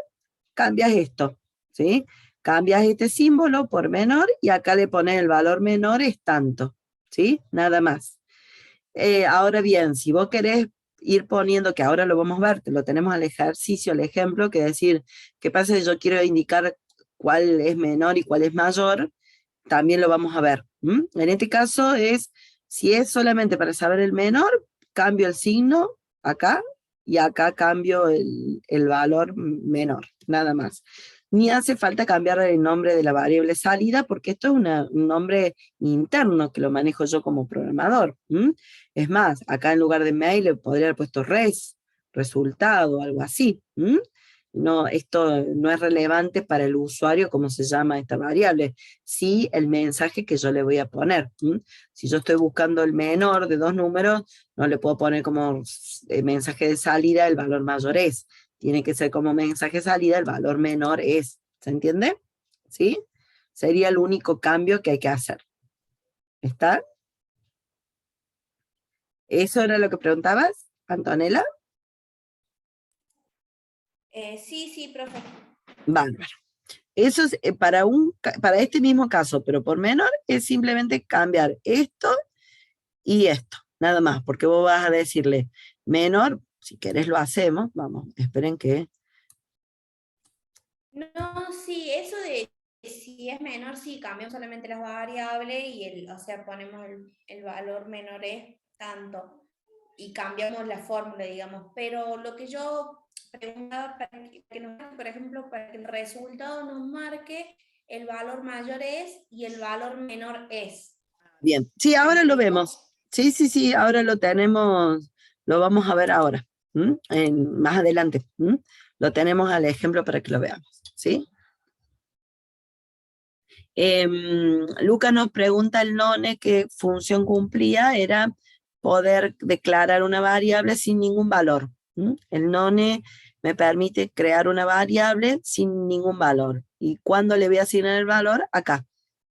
cambias esto, ¿sí? Cambias este símbolo por menor y acá le pones el valor menor es tanto, ¿sí? Nada más. Ahora bien, si vos querés ir poniendo, que ahora lo vamos a ver, te lo tenemos al ejercicio, al ejemplo, que decir, ¿qué pasa si yo quiero indicar cuál es menor y cuál es mayor? También lo vamos a ver. En este caso es, si es solamente para saber el menor, cambio el signo acá y acá cambio el valor menor, nada más. Ni hace falta cambiar el nombre de la variable salida porque esto es un nombre interno que lo manejo yo como programador. Es más, acá en lugar de mail le podría haber puesto resultado, algo así. No, esto no es relevante para el usuario cómo se llama esta variable, sí el mensaje que yo le voy a poner. Si yo estoy buscando el menor de dos números, no le puedo poner como mensaje de salida el valor mayor es. Tiene que ser como mensaje de salida el valor menor es. ¿Se entiende? ¿Sí? Sería el único cambio que hay que hacer. ¿Está? ¿Eso era lo que preguntabas, Antonella? Sí, sí, profe. Bárbaro. Eso es para este mismo caso, pero por menor, es simplemente cambiar esto y esto, nada más, porque vos vas a decirle menor, si querés lo hacemos, vamos, esperen que... No, sí, eso de si es menor, sí, cambiamos solamente las variables y o sea, ponemos el valor menor es tanto y cambiamos la fórmula, digamos. Pero lo que yo preguntaba para que nos marque, por ejemplo, para que el resultado nos marque el valor mayor es y el valor menor es. Bien, sí, ¿Me ahora lo explico? vemos. Sí, sí, sí, ahora lo tenemos, lo vamos a ver ahora, más adelante. Lo tenemos al ejemplo para que lo veamos, ¿sí? Lucas nos pregunta el none qué función cumplía, era poder declarar una variable sin ningún valor. El none me permite crear una variable sin ningún valor. ¿Y cuándo le voy a asignar el valor? Acá,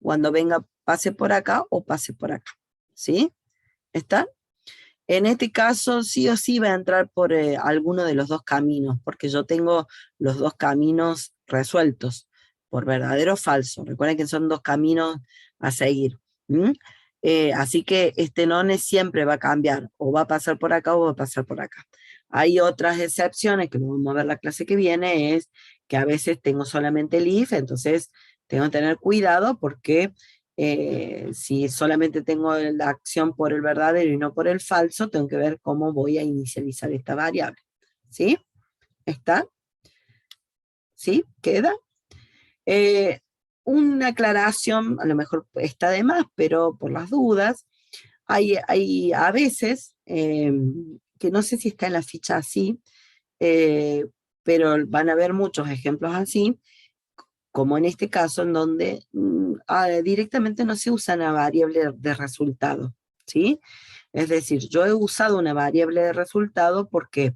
cuando venga, pase por acá o pase por acá. ¿Sí? ¿Está? En este caso, sí o sí va a entrar por alguno de los dos caminos, porque yo tengo los dos caminos resueltos, por verdadero o falso. Recuerden que son dos caminos a seguir. Así que este none siempre va a cambiar, o va a pasar por acá o va a pasar por acá. Hay otras excepciones, que lo vamos a ver la clase que viene, es que a veces tengo solamente el if, entonces tengo que tener cuidado porque si solamente tengo la acción por el verdadero y no por el falso, tengo que ver cómo voy a inicializar esta variable. ¿Sí? ¿Está? ¿Sí? ¿Queda? Eh, una aclaración, a lo mejor está de más, pero por las dudas, hay a veces, que no sé si está en la ficha así, eh, pero van a haber muchos ejemplos así, como en este caso, en donde directamente no se usa una variable de resultado, ¿sí? Es decir, yo he usado una variable de resultado porque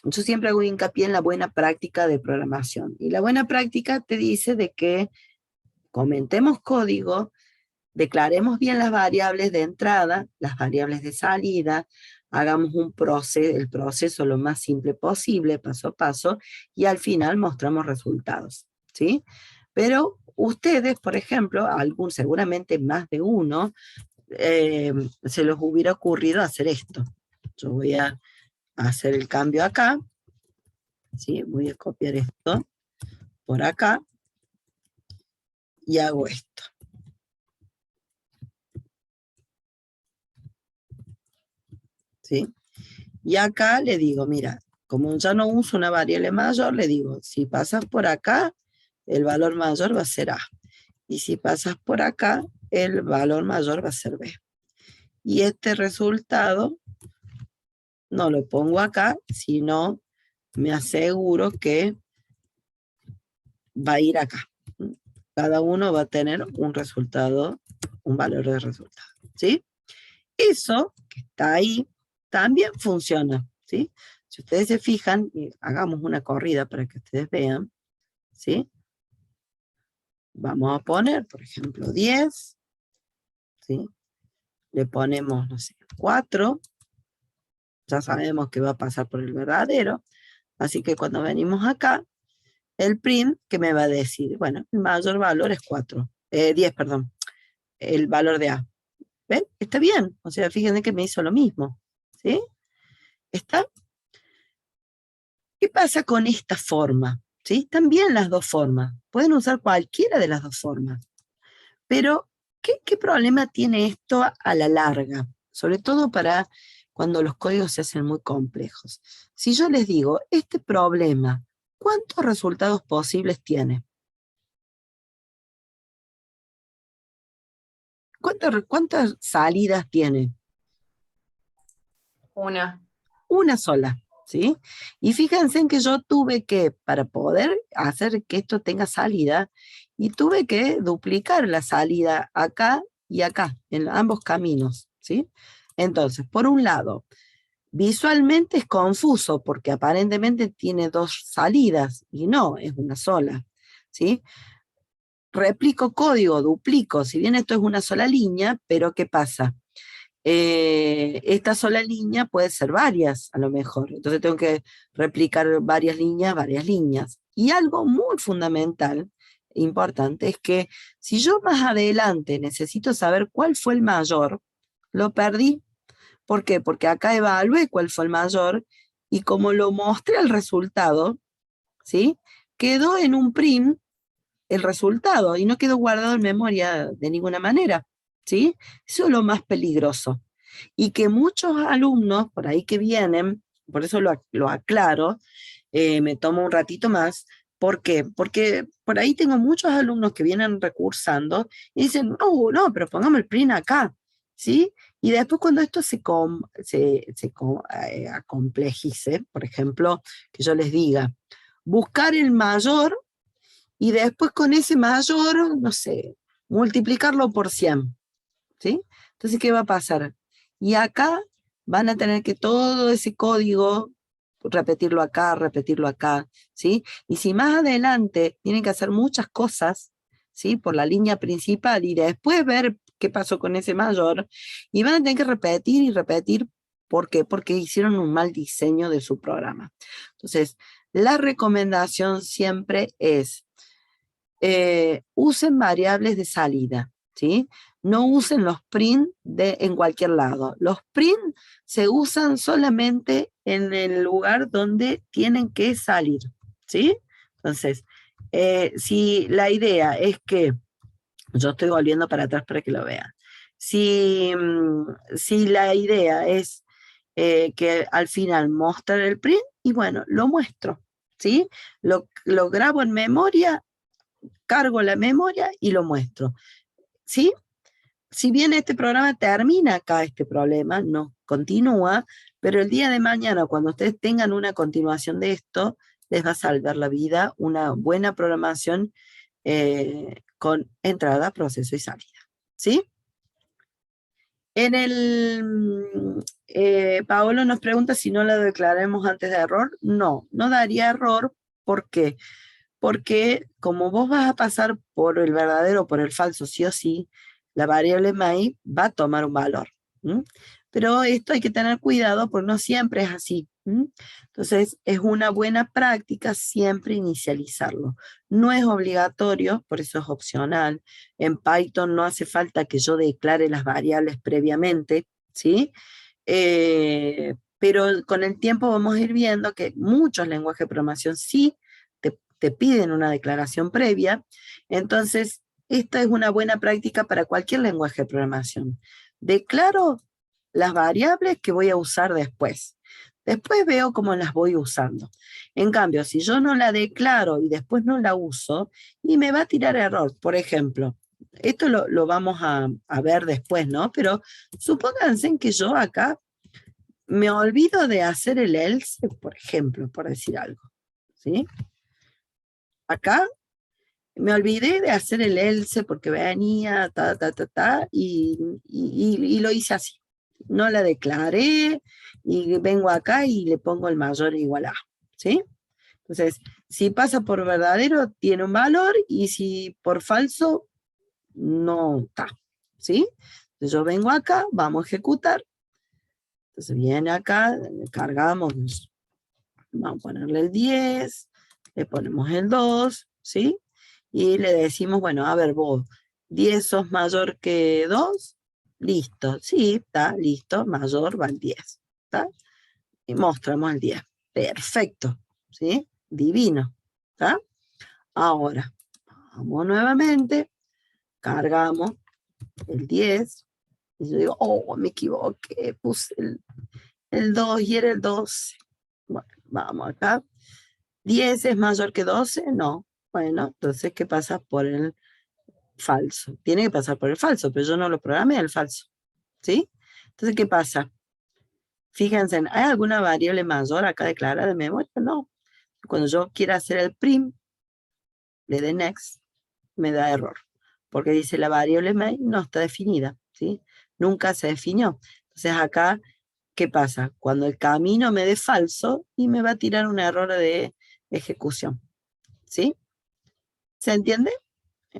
yo siempre hago hincapié en la buena práctica de programación. Y la buena práctica te dice de que comentemos código, declaremos bien las variables de entrada, las variables de salida, hagamos el proceso lo más simple posible, paso a paso, y al final mostramos resultados, ¿sí? Pero ustedes, por ejemplo, seguramente más de uno, se les hubiera ocurrido hacer esto. Yo voy a hacer el cambio acá, ¿sí? Voy a copiar esto por acá y hago esto. ¿Sí? Y acá le digo, mira, como ya no uso una variable mayor, le digo, si pasas por acá, el valor mayor va a ser A. Y si pasas por acá, el valor mayor va a ser B. Y este resultado no lo pongo acá, sino me aseguro que va a ir acá. Cada uno va a tener un resultado, un valor de resultado, ¿sí? Eso que está ahí también funciona, ¿sí? Si ustedes se fijan, y hagamos una corrida para que ustedes vean, ¿sí? Vamos a poner, por ejemplo, 10, ¿sí? Le ponemos, no sé, 4, ya sabemos que va a pasar por el verdadero, así que cuando venimos acá, el print, ¿qué me va a decir? Bueno, el mayor valor es 4, 10, perdón, el valor de A. ¿Ven? Está bien, o sea, fíjense que me hizo lo mismo, ¿sí? ¿Está? ¿Qué pasa con esta forma? ¿Sí? También las dos formas, pueden usar cualquiera de las dos formas, pero ¿qué problema tiene esto a la larga? Sobre todo para cuando los códigos se hacen muy complejos. Si yo les digo, este problema, ¿cuántos resultados posibles tiene? ¿Cuántas salidas tiene? Una sola, ¿sí? Y fíjense en que yo tuve que, para poder hacer que esto tenga salida, y tuve que duplicar la salida acá y acá, en ambos caminos, ¿sí? Entonces, por un lado, visualmente es confuso porque aparentemente tiene dos salidas y no, es una sola, ¿sí? Replico código, duplico, si bien esto es una sola línea, pero ¿qué pasa? Esta sola línea puede ser varias, a lo mejor. Entonces tengo que replicar varias líneas. Y algo muy fundamental, importante, es que si yo más adelante necesito saber cuál fue el mayor, lo perdí. ¿Por qué? Porque acá evalué cuál fue el mayor y como lo mostré el resultado, ¿sí? Quedó en un print el resultado y no quedó guardado en memoria de ninguna manera, ¿sí? Eso es lo más peligroso. Y que muchos alumnos, por ahí que vienen, por eso lo aclaro, me tomo un ratito más, ¿por qué? Porque por ahí tengo muchos alumnos que vienen recursando y dicen, no, pero pongamos el print acá, ¿sí? Y después cuando esto acomplejice, por ejemplo, que yo les diga, buscar el mayor y después con ese mayor, no sé, multiplicarlo por 100, ¿sí? Entonces, ¿qué va a pasar? Y acá van a tener que todo ese código repetirlo acá, ¿sí? Y si más adelante tienen que hacer muchas cosas, ¿sí? Por la línea principal y después ver qué pasó con ese mayor, y van a tener que repetir y repetir. ¿Por qué? Porque hicieron un mal diseño de su programa. Entonces, la recomendación siempre es usen variables de salida, ¿sí? No usen los print en cualquier lado. Los print se usan solamente en el lugar donde tienen que salir, ¿sí? Entonces, si la idea es que, yo estoy volviendo para atrás para que lo vean, si la idea es que al final mostrar el print, y bueno, lo muestro, ¿sí? Lo grabo en memoria, cargo la memoria y lo muestro, ¿sí? Si bien este programa termina acá, este problema no continúa, pero el día de mañana, cuando ustedes tengan una continuación de esto, les va a salvar la vida una buena programación con entrada, proceso y salida, ¿sí? Paolo nos pregunta si no lo declaremos antes de error. No daría error. ¿Por qué? Porque como vos vas a pasar por el verdadero o por el falso, sí o sí, la variable may va a tomar un valor. ¿M? Pero esto hay que tener cuidado porque no siempre es así. ¿M? Entonces es una buena práctica siempre inicializarlo. No es obligatorio, por eso es opcional. En Python no hace falta que yo declare las variables previamente, ¿sí? Pero con el tiempo vamos a ir viendo que muchos lenguajes de programación sí te piden una declaración previa. Entonces, esta es una buena práctica para cualquier lenguaje de programación. Declaro las variables que voy a usar después. Después veo cómo las voy usando. En cambio, si yo no la declaro y después no la uso, y me va a tirar error. Por ejemplo, esto lo vamos a ver después, ¿no? Pero supónganse que yo acá me olvido de hacer el else, por ejemplo, por decir algo, ¿sí? Acá me olvidé de hacer el else porque venía, y lo hice así. No la declaré, y vengo acá y le pongo el mayor igual a, ¿sí? Entonces, si pasa por verdadero, tiene un valor, y si por falso, no está, ¿sí? Entonces yo vengo acá, vamos a ejecutar. Entonces viene acá, cargamos, vamos a ponerle el 10, le ponemos el 2, ¿sí? Y le decimos, bueno, a ver vos, 10 sos mayor que 2, listo, sí, está, listo, mayor va el 10, ¿está? Y mostramos el 10, perfecto, ¿sí? Divino, ¿está? Ahora, vamos nuevamente, cargamos el 10, y yo digo, oh, me equivoqué, puse el 2 y era el 12. Bueno, vamos acá. ¿10 es mayor que 12? No. Bueno, entonces, ¿qué pasa por el falso? Tiene que pasar por el falso, pero yo no lo programé el falso, ¿sí? Entonces, ¿qué pasa? Fíjense, ¿hay alguna variable mayor acá declarada de memoria? No. Cuando yo quiera hacer el prim, le dé next, me da error, porque dice la variable main no está definida, ¿sí? Nunca se definió. Entonces, acá, ¿qué pasa? Cuando el camino me dé falso, y me va a tirar un error de ejecución, ¿sí? ¿Se entiende?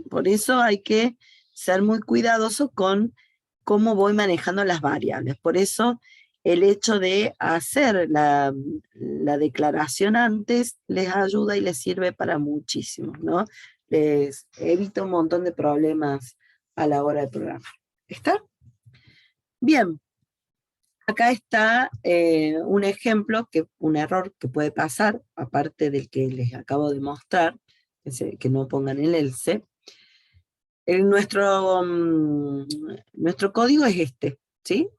Por eso hay que ser muy cuidadoso con cómo voy manejando las variables. Por eso el hecho de hacer la declaración antes les ayuda y les sirve para muchísimo, ¿no? Les evita un montón de problemas a la hora de programar. ¿Está? Bien. Acá está un ejemplo, un error que puede pasar, aparte del que les acabo de mostrar, que no pongan el else. Nuestro código es este, ¿sí?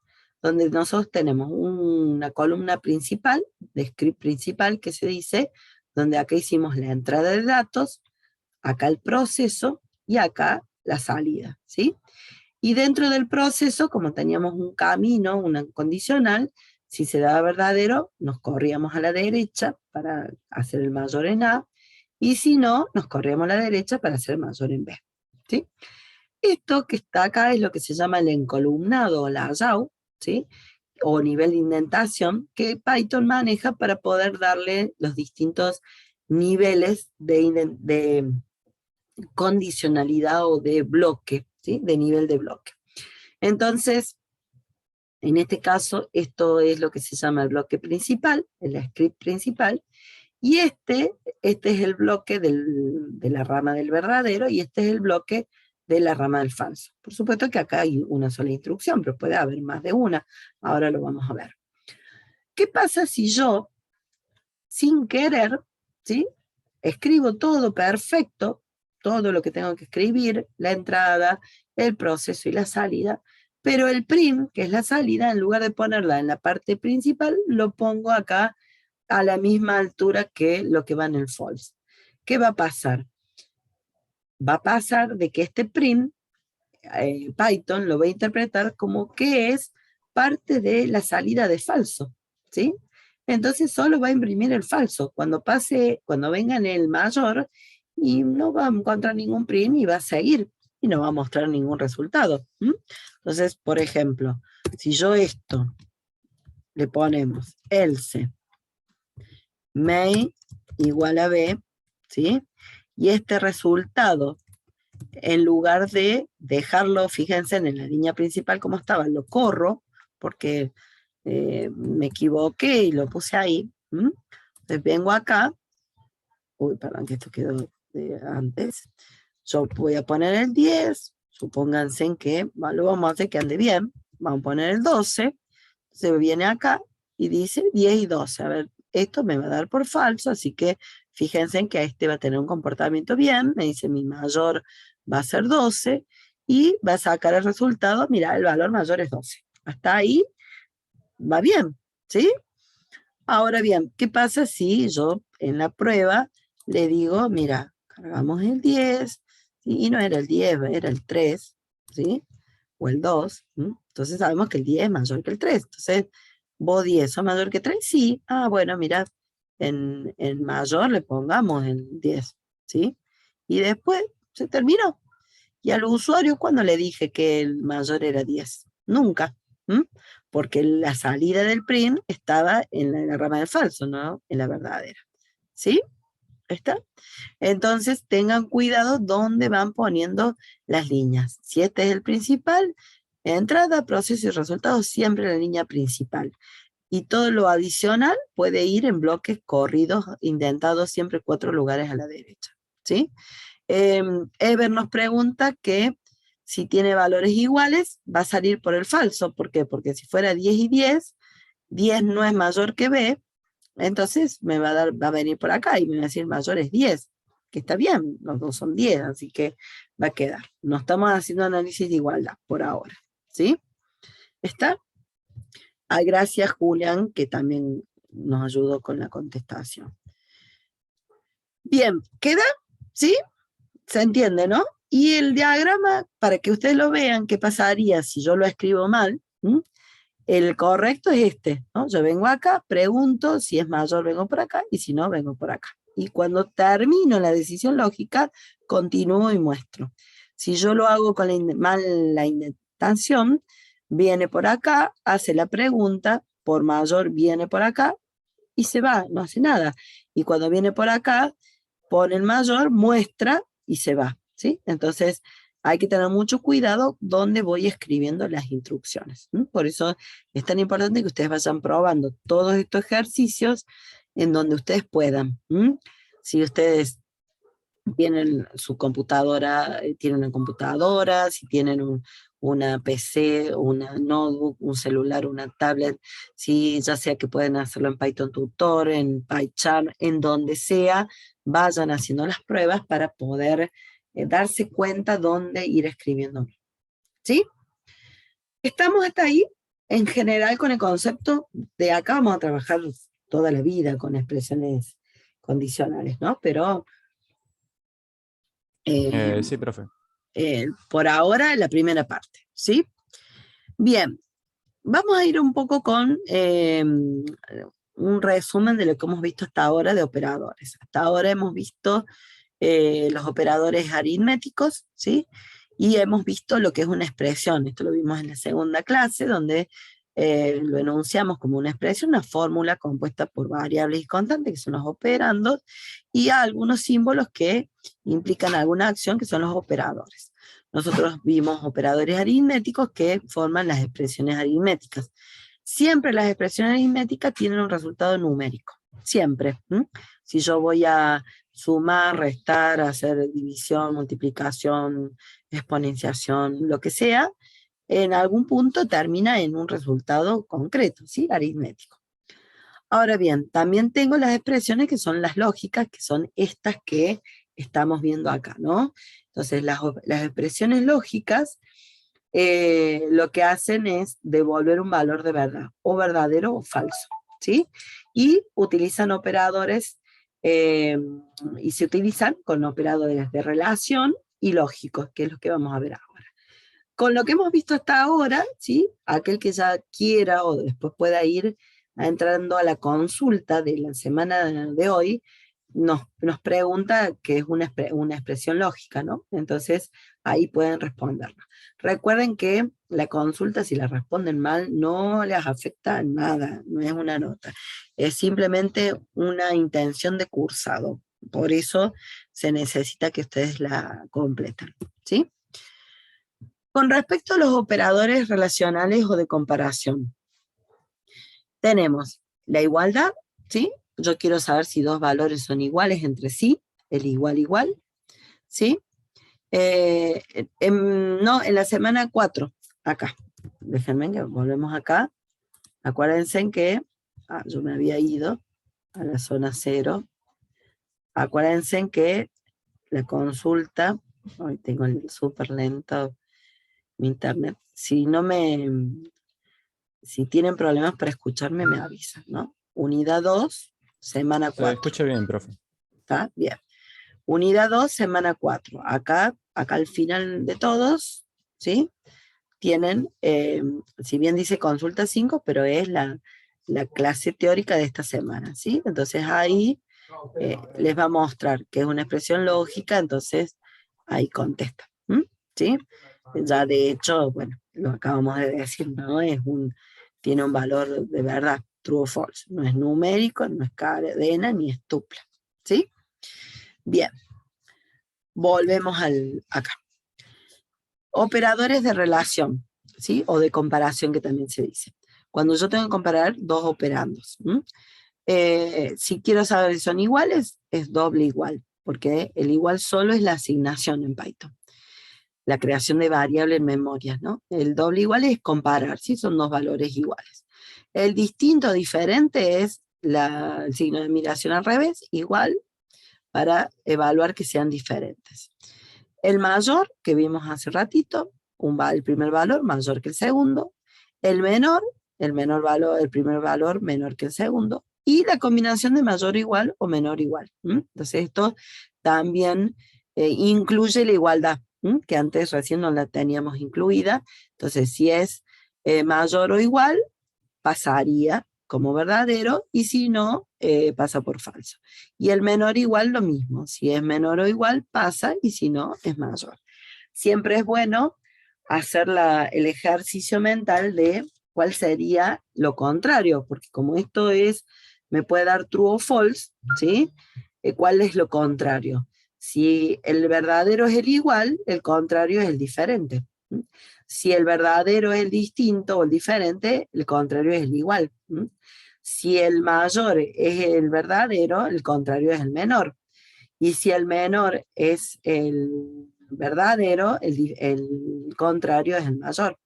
Donde nosotros tenemos una columna principal, de script principal que se dice, donde acá hicimos la entrada de datos, acá el proceso y acá la salida, ¿sí? Y dentro del proceso, como teníamos un camino, una condicional, si se daba verdadero, nos corríamos a la derecha para hacer el mayor en A, y si no, nos corríamos a la derecha para hacer el mayor en B, ¿sí? Esto que está acá es lo que se llama el encolumnado o la layout, ¿sí? O nivel de indentación que Python maneja para poder darle los distintos niveles de condicionalidad o de bloque, ¿sí? De nivel de bloque. Entonces, en este caso, esto es lo que se llama el bloque principal, el script principal, y este es el bloque de la rama del verdadero, y este es el bloque de la rama del falso. Por supuesto que acá hay una sola instrucción, pero puede haber más de una. Ahora lo vamos a ver. ¿Qué pasa si yo, sin querer, ¿sí? Escribo todo perfecto, todo lo que tengo que escribir, la entrada, el proceso y la salida, pero el print, que es la salida, en lugar de ponerla en la parte principal, lo pongo acá a la misma altura que lo que va en el false? ¿Qué va a pasar? Va a pasar de que este print, Python lo va a interpretar como que es parte de la salida de falso, ¿sí? Entonces solo va a imprimir el falso. Cuando venga en el mayor, y no va a encontrar ningún print y va a seguir, y no va a mostrar ningún resultado. Entonces, por ejemplo, si yo esto le ponemos else main igual a b, ¿sí? Y este resultado, en lugar de dejarlo, fíjense en la línea principal como estaba, lo corro, porque me equivoqué y lo puse ahí. Entonces vengo acá, uy, perdón que esto quedó de antes, yo voy a poner el 10, supónganse en que lo vamos a hacer que ande bien, vamos a poner el 12, se viene acá y dice 10 y 12, a ver, esto me va a dar por falso, así que fíjense en que este va a tener un comportamiento bien, me dice mi mayor va a ser 12, y va a sacar el resultado, mira, el valor mayor es 12. Hasta ahí va bien, ¿sí? Ahora bien, ¿qué pasa si yo en la prueba le digo, mira, cargamos el 10, ¿sí? Y no era el 10, era el 3, ¿sí? O el 2, ¿sí? Entonces sabemos que el 10 es mayor que el 3, entonces vos 10, ¿sos mayor que 3? Sí. Ah, bueno, mira, en mayor le pongamos el 10, ¿sí? Y después se terminó. Y al usuario, ¿cuándo le dije que el mayor era 10? Nunca. ¿M? Porque la salida del print estaba en la rama del falso, no en la verdadera. ¿Sí? ¿Está? Entonces tengan cuidado dónde van poniendo las líneas. Si este es el principal, entrada, proceso y resultado, siempre la línea principal. Y todo lo adicional puede ir en bloques corridos, indentados siempre 4 lugares a la derecha. ¿Sí? Ever nos pregunta que si tiene valores iguales, va a salir por el falso. ¿Por qué? Porque si fuera 10 y 10, 10 no es mayor que B, entonces me va a venir por acá y me va a decir mayor es 10, que está bien, los dos son 10, así que va a quedar. No estamos haciendo análisis de igualdad por ahora, ¿sí? ¿Está? Ah, gracias, Julián, que también nos ayudó con la contestación. Bien, ¿queda? ¿Sí? ¿Se entiende, no? Y el diagrama, para que ustedes lo vean, ¿qué pasaría si yo lo escribo mal? El correcto es este, ¿no? Yo vengo acá, pregunto, si es mayor vengo por acá, y si no, vengo por acá. Y cuando termino la decisión lógica, continúo y muestro. Si yo lo hago con la indentación, viene por acá, hace la pregunta, por mayor viene por acá, y se va, no hace nada. Y cuando viene por acá, pone el mayor, muestra, y se va, ¿sí? Entonces, hay que tener mucho cuidado donde voy escribiendo las instrucciones. Por eso es tan importante que ustedes vayan probando todos estos ejercicios en donde ustedes puedan. Si ustedes tienen su computadora, tienen una computadora, si tienen una PC, una notebook, un celular, una tablet, si ya sea que pueden hacerlo en Python Tutor, en PyCharm, en donde sea, vayan haciendo las pruebas para poder darse cuenta dónde ir escribiendo. ¿Sí? Estamos hasta ahí, en general, con el concepto de acá vamos a trabajar toda la vida con expresiones condicionales, ¿no? Pero Sí, profe. por ahora la primera parte, ¿sí? Bien, vamos a ir un poco con un resumen de lo que hemos visto hasta ahora de operadores. Hasta ahora hemos visto los operadores aritméticos, ¿sí? Y hemos visto lo que es una expresión. Esto lo vimos en la segunda clase, donde lo enunciamos como una expresión, una fórmula compuesta por variables y constantes, que son los operandos, y algunos símbolos que implican alguna acción, que son los operadores. Nosotros vimos operadores aritméticos que forman las expresiones aritméticas. Siempre las expresiones aritméticas tienen un resultado numérico, siempre. Si yo voy a sumar, restar, hacer división, multiplicación, exponenciación, lo que sea, en algún punto termina en un resultado concreto, ¿sí? Aritmético. Ahora bien, también tengo las expresiones que son las lógicas, que son estas que estamos viendo acá, ¿no? Entonces, las expresiones lógicas lo que hacen es devolver un valor de verdad, o verdadero o falso, ¿sí? Y utilizan operadores, y se utilizan con operadores de relación y lógicos, que es lo que vamos a ver ahora. Con lo que hemos visto hasta ahora, ¿sí? Aquel que ya quiera o después pueda ir entrando a la consulta de la semana de hoy, nos pregunta qué es una expresión lógica, ¿no? Entonces, ahí pueden responderla. Recuerden que la consulta, si la responden mal, no les afecta nada, no es una nota. Es simplemente una intención de cursado. Por eso se necesita que ustedes la completen, ¿sí? Con respecto a los operadores relacionales o de comparación, tenemos la igualdad, ¿sí? Yo quiero saber si dos valores son iguales entre sí, el igual, ¿sí? En la semana 4, acá, déjenme que volvemos acá, acuérdense en que, yo me había ido a la zona 0, acuérdense en que la consulta, hoy tengo el súper lento mi internet, si tienen problemas para escucharme, me avisan, ¿no? Unidad 2, semana 4. Se escucha bien, profe. ¿Está? Bien. Unidad 2, semana 4. Acá al final de todos, ¿sí? Tienen, si bien dice consulta 5, pero es la la clase teórica de esta semana, ¿sí? Entonces ahí les va a mostrar que es una expresión lógica, entonces ahí contesta, ¿sí? Ya de hecho, bueno, lo acabamos de decir, ¿no? Tiene un valor de verdad, true o false, no es numérico, no es cadena, ni es tupla, ¿sí? Bien, volvemos acá. Operadores de relación, ¿sí? O de comparación, que también se dice. Cuando yo tengo que comparar dos operandos, si quiero saber si son iguales, es doble igual, porque el igual solo es la asignación en Python, la creación de variable en memoria, ¿no? El doble igual es comparar, si son dos valores iguales. El distinto, diferente, es el signo de admiración al revés, igual, para evaluar que sean diferentes. El mayor, que vimos hace ratito, el primer valor mayor que el segundo. El menor, el primer valor menor que el segundo. Y la combinación de mayor igual o menor igual. Entonces esto también incluye la igualdad, que antes recién no la teníamos incluida. Entonces si es mayor o igual, pasaría como verdadero, y si no, pasa por falso. Y el menor igual lo mismo, si es menor o igual, pasa, y si no, es mayor. Siempre es bueno hacer el ejercicio mental de cuál sería lo contrario, porque como esto me puede dar true o false, ¿sí? ¿Cuál es lo contrario? Si el verdadero es el igual, el contrario es el diferente. Si el verdadero es el distinto o el diferente, el contrario es el igual. Si el mayor es el verdadero, el contrario es el menor. Y si el menor es el verdadero, el contrario es el mayor.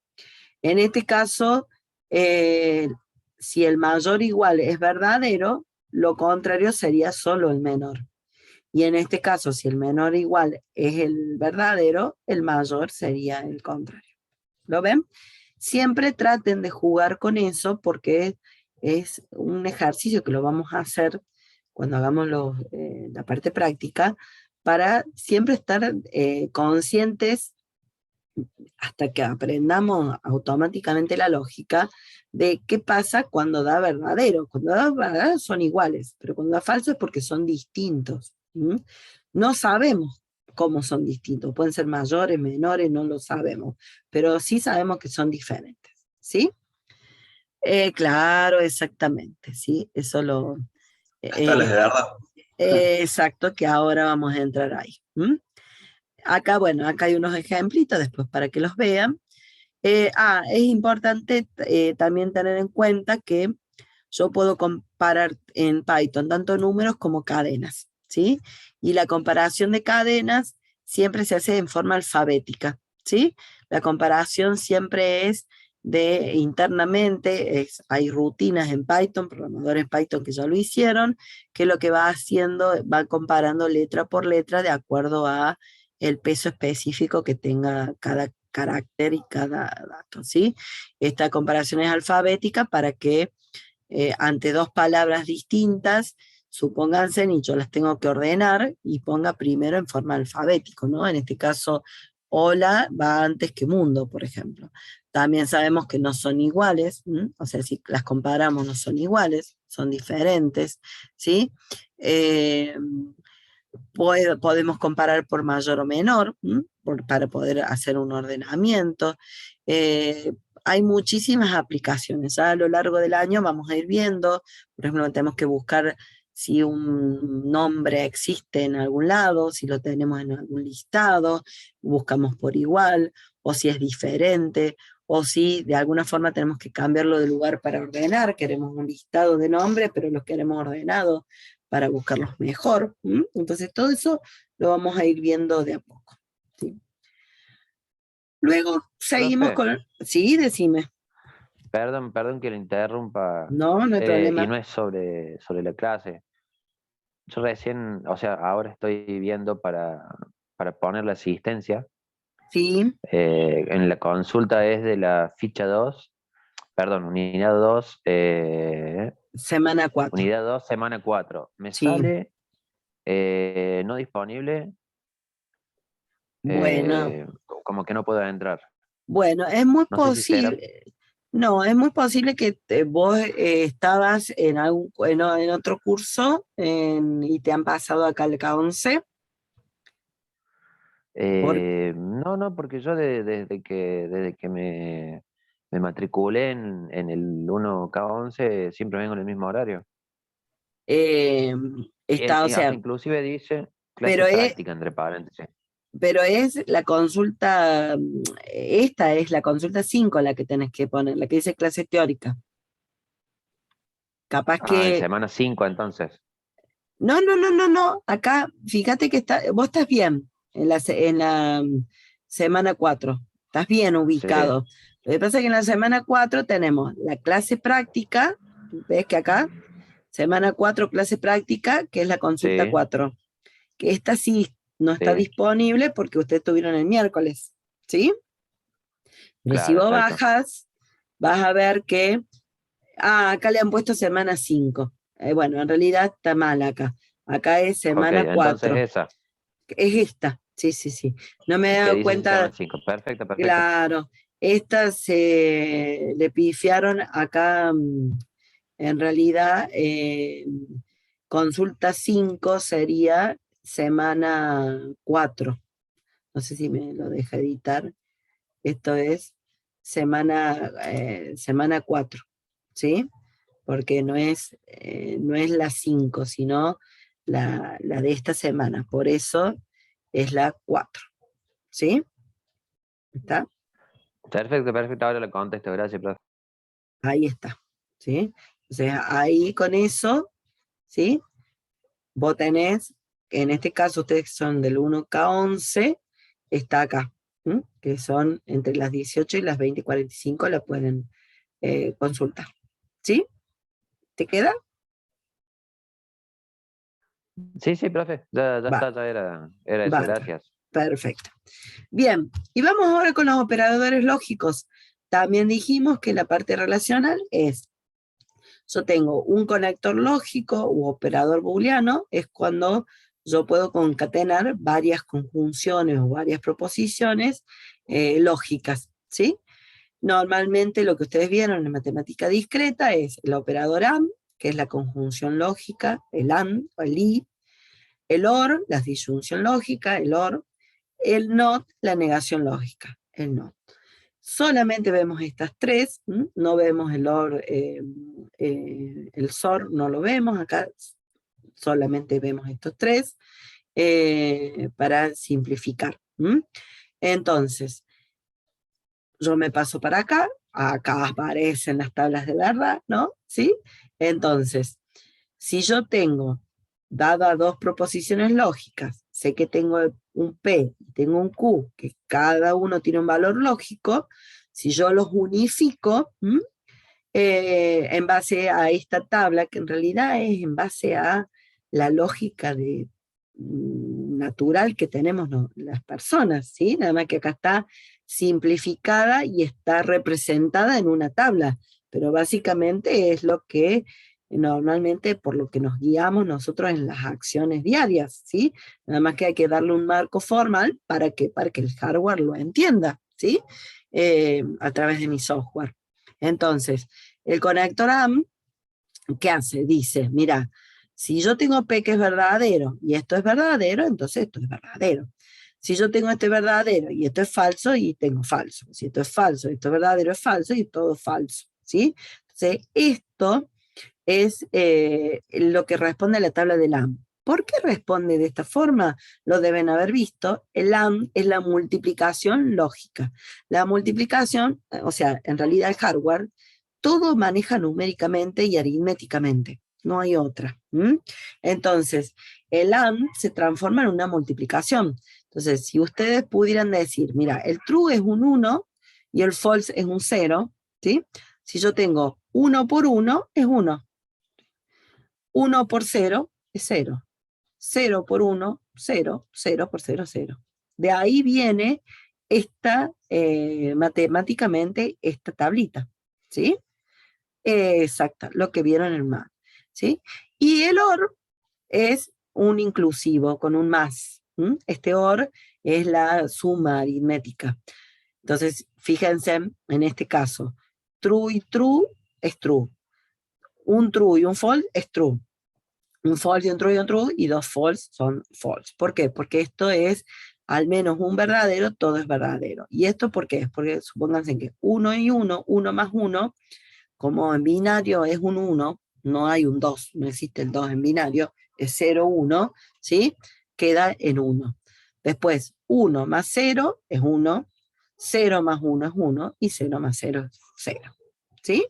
En este caso, si el mayor igual es verdadero, lo contrario sería solo el menor. Y en este caso, si el menor igual es el verdadero, el mayor sería el contrario. ¿Lo ven? Siempre traten de jugar con eso, porque es un ejercicio que lo vamos a hacer cuando hagamos la parte práctica, para siempre estar conscientes, hasta que aprendamos automáticamente la lógica, de qué pasa cuando da verdadero. Cuando da verdadero son iguales, pero cuando da falso es porque son distintos. No sabemos cómo son distintos, pueden ser mayores, menores, no lo sabemos, pero sí sabemos que son diferentes, ¿sí? Claro, exactamente, ¿sí? Eso Hasta las de verdad. exacto, que ahora vamos a entrar ahí. Acá, bueno, acá hay unos ejemplitos después para que los vean. Es importante también tener en cuenta que yo puedo comparar en Python tanto números como cadenas, ¿sí? Y la comparación de cadenas siempre se hace en forma alfabética, ¿sí? La comparación siempre es internamente, hay rutinas en Python, programadores en Python que ya lo hicieron, que lo que va haciendo, va comparando letra por letra de acuerdo a el peso específico que tenga cada carácter y cada dato, ¿sí? Esta comparación es alfabética para que ante dos palabras distintas, supónganse, y yo las tengo que ordenar, y ponga primero en forma alfabética, ¿no? En este caso, hola va antes que mundo, por ejemplo. También sabemos que no son iguales, o sea, si las comparamos no son iguales, son diferentes, ¿sí? Podemos comparar por mayor o menor, para poder hacer un ordenamiento. Hay muchísimas aplicaciones. A lo largo del año vamos a ir viendo, por ejemplo, tenemos que buscar si un nombre existe en algún lado, si lo tenemos en algún listado, buscamos por igual, o si es diferente, o si de alguna forma tenemos que cambiarlo de lugar para ordenar, queremos un listado de nombres, pero los queremos ordenados para buscarlos mejor. Entonces todo eso lo vamos a ir viendo de a poco, ¿sí? Luego seguimos Profe, Sí, decime. perdón que le interrumpa, No, no hay y problema. no es sobre la clase. Yo recién, o sea, ahora estoy viendo para poner la asistencia. Sí, En la consulta es de la ficha 2, perdón, unidad 2, semana 4. unidad 2, semana 4. Me Sí, sale no disponible, bueno. como que no puedo entrar. Bueno, es muy No sé si será. posible. No, es muy posible que vos estabas en otro curso y te han pasado acá al K11. No, no, porque yo desde que me matriculé en el 1K11 siempre vengo en el mismo horario. Eh, está, o Y hasta sea, inclusive dice clase pero es, práctica, entre paréntesis. pero es la consulta, esta es la consulta 5 la que tenés que poner, la que dice clase teórica. Capaz Ah, en que, semana 5 entonces. no, no, no, no, no, acá fíjate que vos estás bien en la semana 4, estás bien Sí, ubicado. Lo que pasa es que en la semana 4 tenemos la clase práctica, ves que acá, semana 4 clase práctica, que es la consulta sí, 4, que esta sí no está sí, disponible porque ustedes tuvieron el miércoles, ¿sí? Pero si claro, vos exacto. bajas, vas a ver que, acá le han puesto semana 5. Bueno, en realidad está mal acá. Acá es Ok, semana entonces 4. esa, Es esta, sí, sí, sí. No me he que dado dice semana cuenta, 5. Perfecto, perfecto. claro. Esta se le pifiaron acá, en realidad, consulta 5 sería semana 4. No sé si me lo deja editar. Esto es semana 4, ¿sí? Porque no es la 5, sino la de esta semana. Por eso es la 4, ¿sí? ¿Está? Perfecto, perfecto. Ahora lo contesto. Gracias, profe. Ahí está, ¿sí? O sea, ahí con eso, ¿sí? Vos tenés, en este caso ustedes son del 1K11, está acá, ¿m? Que son entre las 18 y las 20:45, la pueden consultar, ¿sí? ¿Te queda? Sí, sí, profe. Ya Va, está, ya era eso. bárbaro, Gracias. perfecto. Bien, y vamos ahora con los operadores lógicos. También dijimos que la parte relacional es, yo tengo un conector lógico u operador booleano, es cuando yo puedo concatenar varias conjunciones o varias proposiciones lógicas, ¿sí? Normalmente lo que ustedes vieron en matemática discreta es el operador AND, que es la conjunción lógica, el AND o el I, el OR, la disyunción lógica, el OR, el NOT, la negación lógica, el NOT. Solamente vemos estas tres, no vemos el OR, el SOR no lo vemos, acá solamente vemos estos tres, para simplificar. Entonces, yo me paso para acá aparecen las tablas de verdad, ¿no? ¿Sí? Entonces, si yo tengo, dadas dos proposiciones lógicas, sé que tengo un P y tengo un Q, que cada uno tiene un valor lógico, si yo los unifico, en base a esta tabla, que en realidad es en base a la lógica natural que tenemos las personas, ¿sí? Nada más que acá está simplificada y está representada en una tabla, pero básicamente es lo que normalmente por lo que nos guiamos nosotros en las acciones diarias, ¿sí? Nada más que hay que darle un marco formal para que el hardware lo entienda, ¿sí? A través de mi software. Entonces, el conector AM, ¿qué hace? Dice, mira, si yo tengo P que es verdadero y esto es verdadero, entonces esto es verdadero. Si yo tengo este verdadero y esto es falso, y tengo falso. Si esto es falso, esto es verdadero, es falso y todo es falso, ¿sí? Entonces, esto es lo que responde a la tabla del AND. ¿Por qué responde de esta forma? Lo deben haber visto. El AND es la multiplicación lógica. La multiplicación, o sea, en realidad el hardware, todo maneja numéricamente y aritméticamente. No hay otra. Entonces, el AND se transforma en una multiplicación. Entonces, si ustedes pudieran decir, mira, el true es un 1 y el false es un 0, ¿sí? Si yo tengo 1 por 1, es 1. 1 por 0 es 0. 0 por 1, 0. 0 por 0, 0. De ahí viene matemáticamente, esta tablita, ¿sí? Exacta, lo que vieron en el MAT, ¿sí? Y el OR es un inclusivo con un más. Este OR es la suma aritmética. Entonces, fíjense en este caso, true y true es true. Un true y un false es true. Un false y un true y dos false son false. ¿Por qué? Porque esto es al menos un verdadero, todo es verdadero. ¿Y esto por qué? Porque supónganse que 1 y 1, 1 más 1, como en binario es un 1, no hay un 2, no existe el 2 en binario, es 0, 1, ¿sí? Queda en 1. Después, 1 más 0 es 1, 0 más 1 es 1, y 0 más 0 es 0, ¿sí?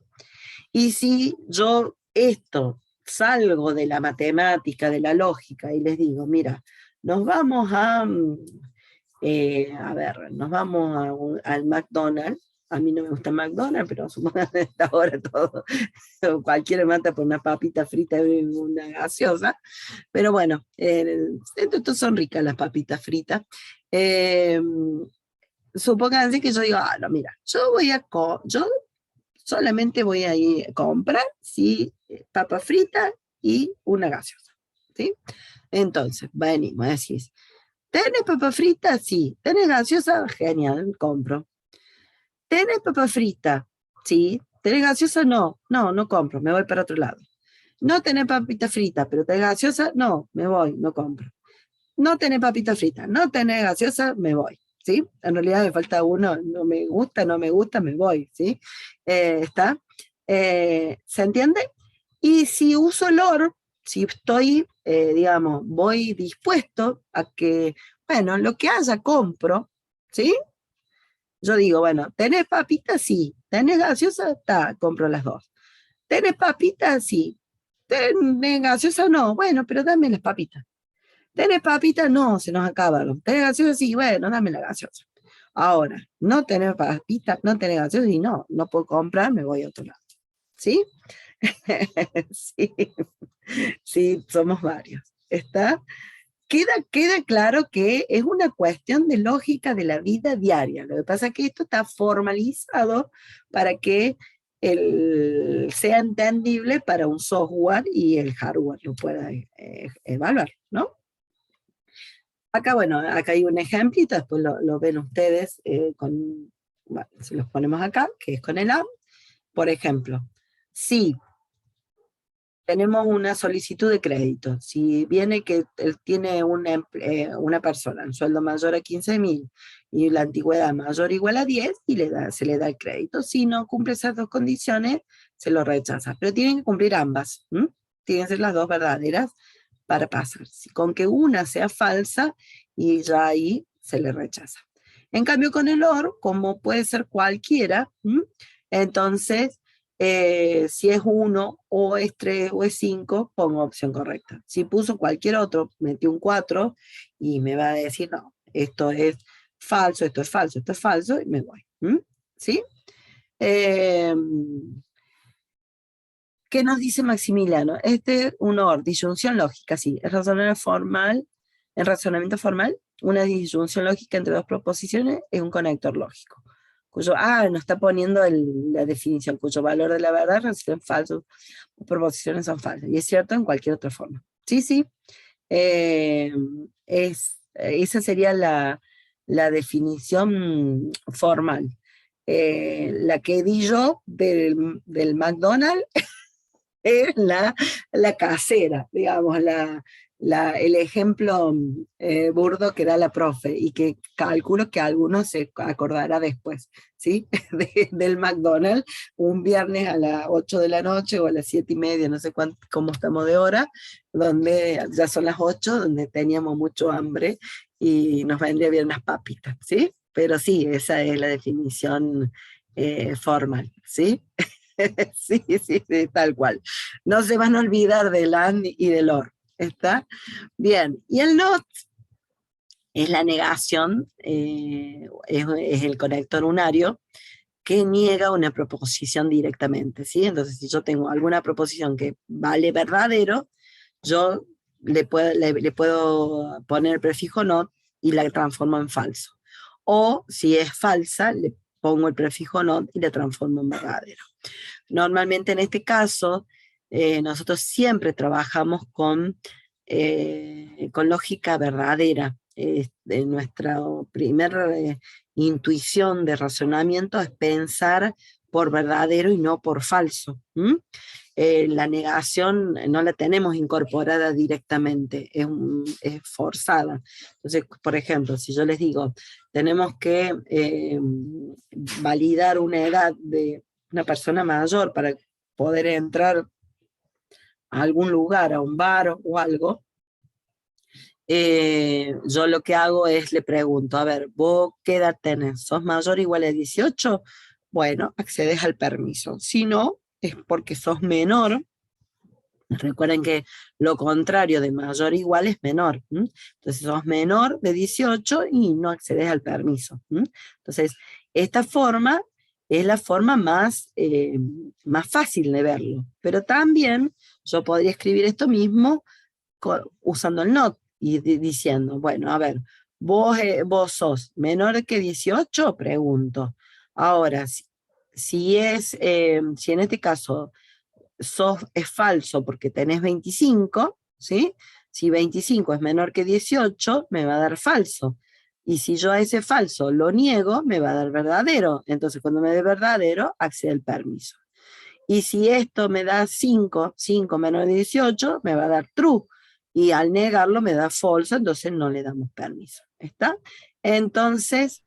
Y si yo esto salgo de la matemática, de la lógica, y les digo, mira, nos vamos nos vamos al McDonald's. A mí no me gusta McDonald's, pero supongo que a esta hora todo, cualquiera mata por una papita frita y una gaseosa. Pero bueno, estos son ricas las papitas fritas. Supónganse que yo digo, no, mira, yo solamente voy a ir a comprar, sí, papa frita y una gaseosa, ¿sí? Entonces, venimos, decís, ¿tenés papa frita? Sí. ¿Tenés gaseosa? Genial, compro. ¿Tenés papa frita? Sí. ¿Tenés gaseosa? No. No, no compro, me voy para otro lado. ¿No tenés papita frita, pero tenés gaseosa? No, me voy, no compro. No tenés papita frita, no tenés gaseosa, me voy, ¿sí? En realidad me falta uno, no me gusta, me voy, ¿sí? ¿Está? ¿Se entiende? Y si uso el OR, si estoy, digamos, voy dispuesto a que, bueno, lo que haya compro, ¿sí? Yo digo, bueno, ¿tenés papitas? Sí. ¿Tenés gaseosa? Está, compro las dos. ¿Tenés papitas? Sí. ¿Tenés gaseosa? No. Bueno, pero dame las papitas. ¿Tenés papitas? No, se nos acabaron. ¿Tenés gaseosa? Sí, bueno, dame la gaseosa. Ahora, no tenés papitas, no tenés gaseosa, y no puedo comprar, me voy a otro lado. ¿Sí? Sí, sí, somos varios. ¿Está? Queda claro que es una cuestión de lógica de la vida diaria. Lo que pasa es que esto está formalizado para que sea entendible para un software y el hardware lo pueda evaluar, ¿no? Acá, bueno, acá hay un ejemplito, después lo ven ustedes bueno, si los ponemos acá, que es con el AM. Por ejemplo, si tenemos una solicitud de crédito, si viene que él tiene una persona, un sueldo mayor a 15.000 y la antigüedad mayor o igual a 10, y se le da el crédito. Si no cumple esas dos condiciones, se lo rechaza. Pero tienen que cumplir ambas, tienen que ser las dos verdaderas para pasar. Con que una sea falsa, y ya ahí se le rechaza. En cambio, con el OR, como puede ser cualquiera, entonces, si es 1 o es 3 o es 5, pongo opción correcta. Si puso cualquier otro, metió un 4 y me va a decir, no, esto es falso, esto es falso, esto es falso, y me voy. ¿Sí? ¿Qué nos dice Maximiliano? Este es un OR, disyunción lógica, sí. En razonamiento formal, una disyunción lógica entre dos proposiciones es un conector lógico, cuyo, nos está poniendo la definición, cuyo valor de la verdad resulta falso, las proposiciones son falsas, y es cierto en cualquier otra forma. Sí, sí, esa sería la definición formal. La que di yo del McDonald's es la casera, digamos, el ejemplo burdo que da la profe, y que calculo que algunos se acordará después, ¿sí? Del McDonald's, un viernes a las 8 de la noche o a las 7:30, no sé cómo estamos de hora, donde ya son las 8, donde teníamos mucho hambre y nos vendría bien unas papitas, ¿sí? Pero sí, esa es la definición formal, ¿sí? Sí, sí, sí, tal cual. No se van a olvidar del AND y del OR. ¿Está? Bien. Y el NOT es la negación, es el conector unario que niega una proposición directamente, ¿sí? Entonces, si yo tengo alguna proposición que vale verdadero, yo le puedo poner el prefijo NOT y la transformo en falso. O si es falsa, le pongo el prefijo NOT y la transformo en verdadero. Normalmente en este caso, nosotros siempre trabajamos con lógica verdadera. Nuestra primera intuición de razonamiento es pensar por verdadero y no por falso. La negación no la tenemos incorporada directamente, es forzada. Entonces, por ejemplo, si yo les digo, tenemos que validar una edad de una persona mayor para poder entrar a algún lugar, a un bar o algo, yo lo que hago es le pregunto, a ver, ¿vos qué edad tenés? ¿Sos mayor o igual a 18? Bueno, accedes al permiso. Si no, es porque sos menor. Recuerden que lo contrario de mayor igual es menor. Entonces sos menor de 18 y no accedes al permiso. Entonces, esta forma es la forma más fácil de verlo. Pero también yo podría escribir esto mismo usando el not y diciendo, bueno, a ver, vos sos menor que 18, pregunto. Ahora, si en este caso es falso porque tenés 25, ¿sí? Si 25 es menor que 18, me va a dar falso. Y si yo a ese falso lo niego, me va a dar verdadero. Entonces, cuando me dé verdadero, accede al permiso. Y si esto me da 5 menos de 18, me va a dar true. Y al negarlo me da false, entonces no le damos permiso. ¿Está? Entonces,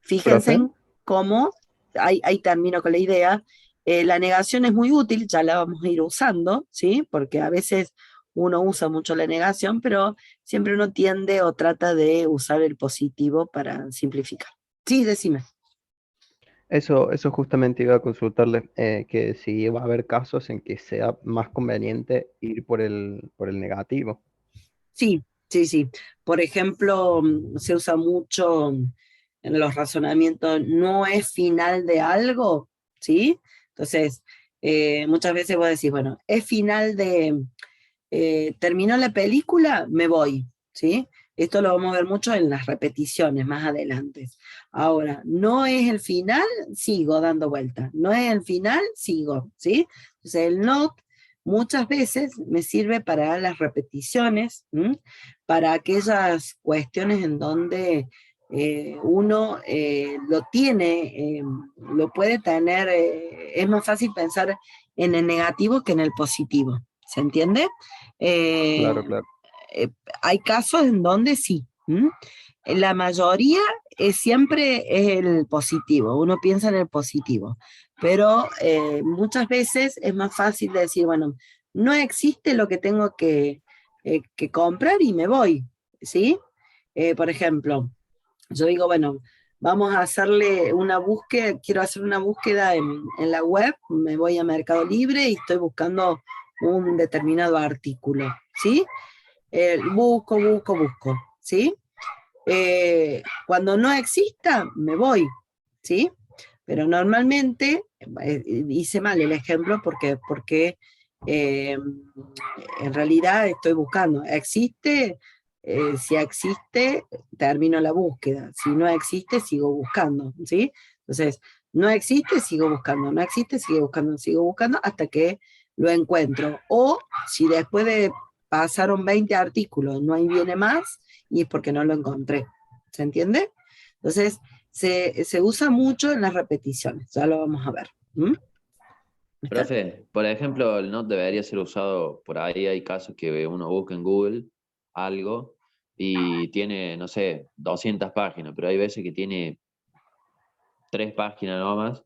fíjense en cómo, ahí termino con la idea, la negación es muy útil, ya la vamos a ir usando, ¿sí? Porque a veces uno usa mucho la negación, pero siempre uno tiende o trata de usar el positivo para simplificar. Sí, decime. Eso justamente iba a consultarle, que si va a haber casos en que sea más conveniente ir por el negativo. Sí, sí, sí. Por ejemplo, se usa mucho en los razonamientos, no es final de algo, ¿sí? Entonces, muchas veces vos decís, bueno, es final de, terminó la película, me voy, ¿sí? Esto lo vamos a ver mucho en las repeticiones más adelante. Ahora, no es el final, sigo dando vueltas. No es el final, sigo, ¿sí? Entonces, el not muchas veces me sirve para las repeticiones, para aquellas cuestiones en donde uno lo tiene, lo puede tener, es más fácil pensar en el negativo que en el positivo, ¿se entiende? Claro, claro. Hay casos en donde sí. La mayoría siempre es el positivo, uno piensa en el positivo, pero muchas veces es más fácil de decir, bueno, no existe lo que tengo que comprar y me voy, ¿sí? Por ejemplo, yo digo, bueno, vamos a hacerle una búsqueda, quiero hacer una búsqueda en la web, me voy a Mercado Libre y estoy buscando un determinado artículo, ¿sí? Busco, ¿sí? Cuando no exista, me voy, ¿sí? Pero normalmente, hice mal el ejemplo porque en realidad estoy buscando, existe, si existe, termino la búsqueda, si no existe, sigo buscando, ¿sí? Entonces, no existe, sigo buscando, no existe, sigo buscando hasta que lo encuentro. O si después de pasaron 20 artículos, no hay viene más, y es porque no lo encontré. ¿Se entiende? Entonces, se usa mucho en las repeticiones, ya lo vamos a ver. ¿Está? Profe, por ejemplo, el not debería ser usado por ahí. Hay casos que uno busca en Google algo y tiene, no sé, 200 páginas, pero hay veces que tiene 3 páginas nomás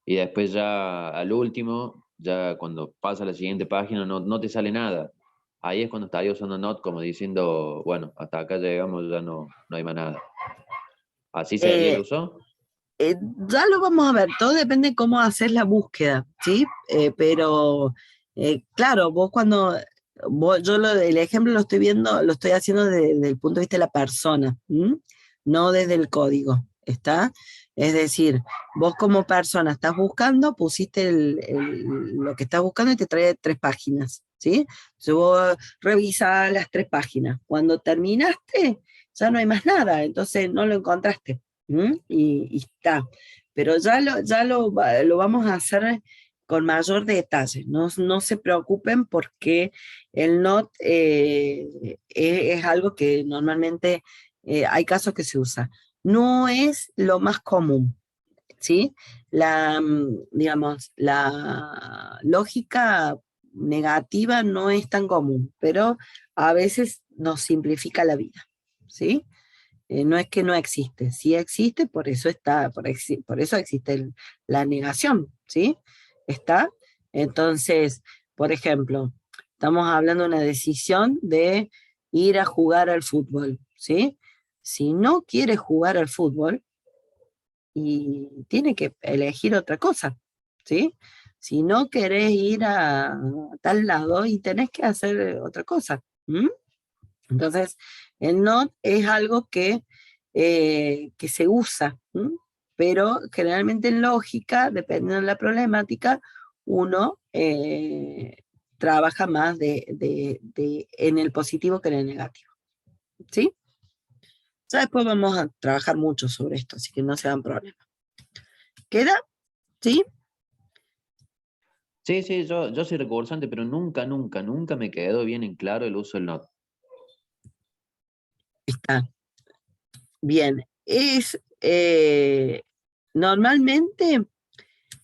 y después ya al último, ya cuando pasa a la siguiente página no te sale nada. Ahí es cuando estaría usando not como diciendo, bueno, hasta acá llegamos, ya no hay más nada. ¿Así sería el Eh, uso? ya lo vamos a ver, todo depende de cómo haces la búsqueda, ¿sí? Pero, claro, vos cuando, el ejemplo lo estoy viendo, lo estoy haciendo desde el punto de vista de la persona, no desde el código, ¿está? Es decir, vos como persona estás buscando, pusiste lo que estás buscando y te trae 3 páginas, ¿sí? Entonces vos revisas las 3 páginas. Cuando terminaste, ya no hay más nada, entonces no lo encontraste. Y está. Pero lo vamos a hacer con mayor detalle. No se preocupen porque el not es algo que normalmente hay casos que se usa. No es lo más común. ¿sí? Digamos, la lógica negativa no es tan común, pero a veces nos simplifica la vida, ¿sí? No es que no existe, sí existe, por eso está, por eso existe la negación, ¿sí? Está. Entonces, por ejemplo, estamos hablando de una decisión de ir a jugar al fútbol, ¿sí? Si no quiere jugar al fútbol, y tiene que elegir otra cosa, ¿sí? Si no querés ir a tal lado y tenés que hacer otra cosa. Entonces, el no es algo que se usa, pero generalmente en lógica, dependiendo de la problemática, uno trabaja más en el positivo que en el negativo, ¿sí? Ya después vamos a trabajar mucho sobre esto, así que no se dan problemas. ¿Queda? ¿Sí? Sí, sí, yo soy recursante, pero nunca me quedó bien en claro el uso del not. Está. Bien. Normalmente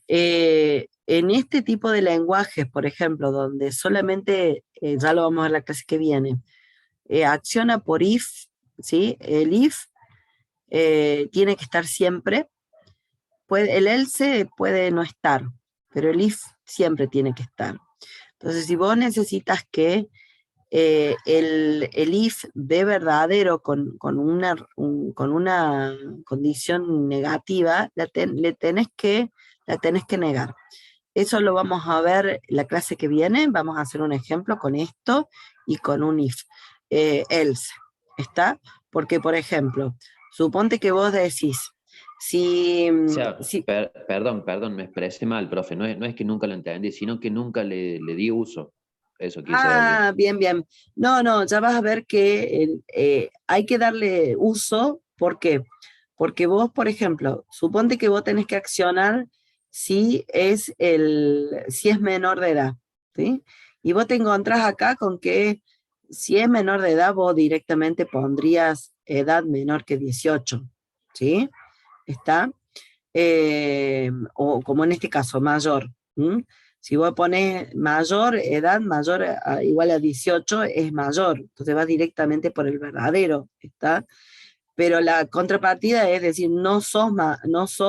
en este tipo de lenguajes, por ejemplo, donde solamente, ya lo vamos a ver la clase que viene, acciona por if, ¿sí? El if tiene que estar siempre. El else puede no estar, pero el if siempre tiene que estar. Entonces, si vos necesitas que el if de verdadero con una condición negativa, la tenés que negar. Eso lo vamos a ver la clase que viene, vamos a hacer un ejemplo con esto y con un if. Else, ¿está? Porque, por ejemplo, suponte que vos decís, O sea, perdón, me expresé mal, profe. No es que nunca lo entendí, sino que nunca le di uso. Eso quise decir. Bien, bien. No, ya vas a ver que hay que darle uso. ¿Por qué? Porque vos, por ejemplo, suponte que vos tenés que accionar si es menor de edad, ¿sí? Y vos te encontrás acá con que si es menor de edad, vos directamente pondrías edad menor que 18, ¿sí? ¿Está? O como en este caso, mayor. Si vos pones mayor, edad mayor igual a 18, es mayor. Entonces vas directamente por el verdadero, ¿está? Pero la contrapartida es decir, no sos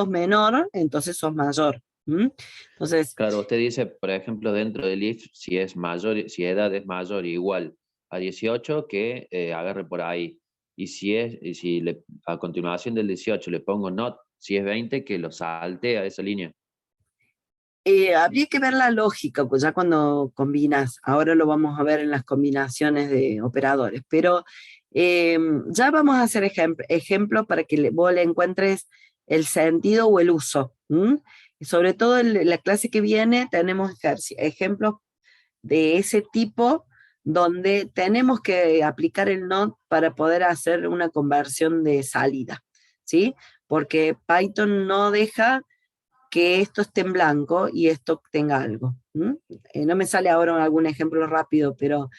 menor, entonces sos mayor. Entonces, Claro, usted dice, por ejemplo, dentro del if, si es mayor, si edad es mayor igual a 18, que agarre por ahí. Y si a continuación del 18 le pongo not, si es 20, que lo salte a esa línea. habría que ver la lógica, pues ya cuando combinas, ahora lo vamos a ver en las combinaciones de operadores, pero ya vamos a hacer ejemplos para que vos le encuentres el sentido o el uso. Y sobre todo en la clase que viene tenemos ejemplos de ese tipo donde tenemos que aplicar el not para poder hacer una conversión de salida, ¿sí? Porque Python no deja que esto esté en blanco y esto tenga algo. No me sale ahora algún ejemplo rápido, pero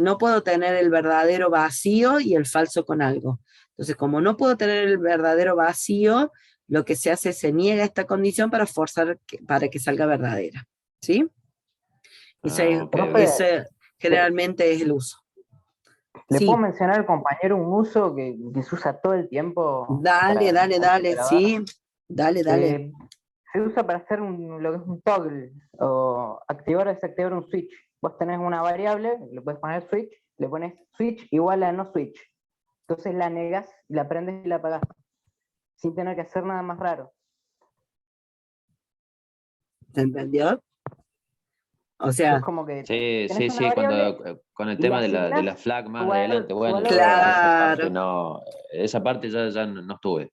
no puedo tener el verdadero vacío y el falso con algo. Entonces, como no puedo tener el verdadero vacío, lo que se hace es se niega esta condición para forzar para que salga verdadera. ¿Sí? Okay. Ese generalmente es el uso. ¿Le Sí. puedo mencionar al compañero un uso que se usa todo el tiempo? Dale, sí. Dale. Se usa para hacer lo que es un toggle, o activar o desactivar un switch. Vos tenés una variable, le puedes poner switch, le pones switch igual a no switch. Entonces la negas, la prendes y la apagás, sin tener que hacer nada más raro. ¿Se entendió? O sea, es como que sí, con el tema de la flag más adelante, bueno, claro. esa parte ya no estuve.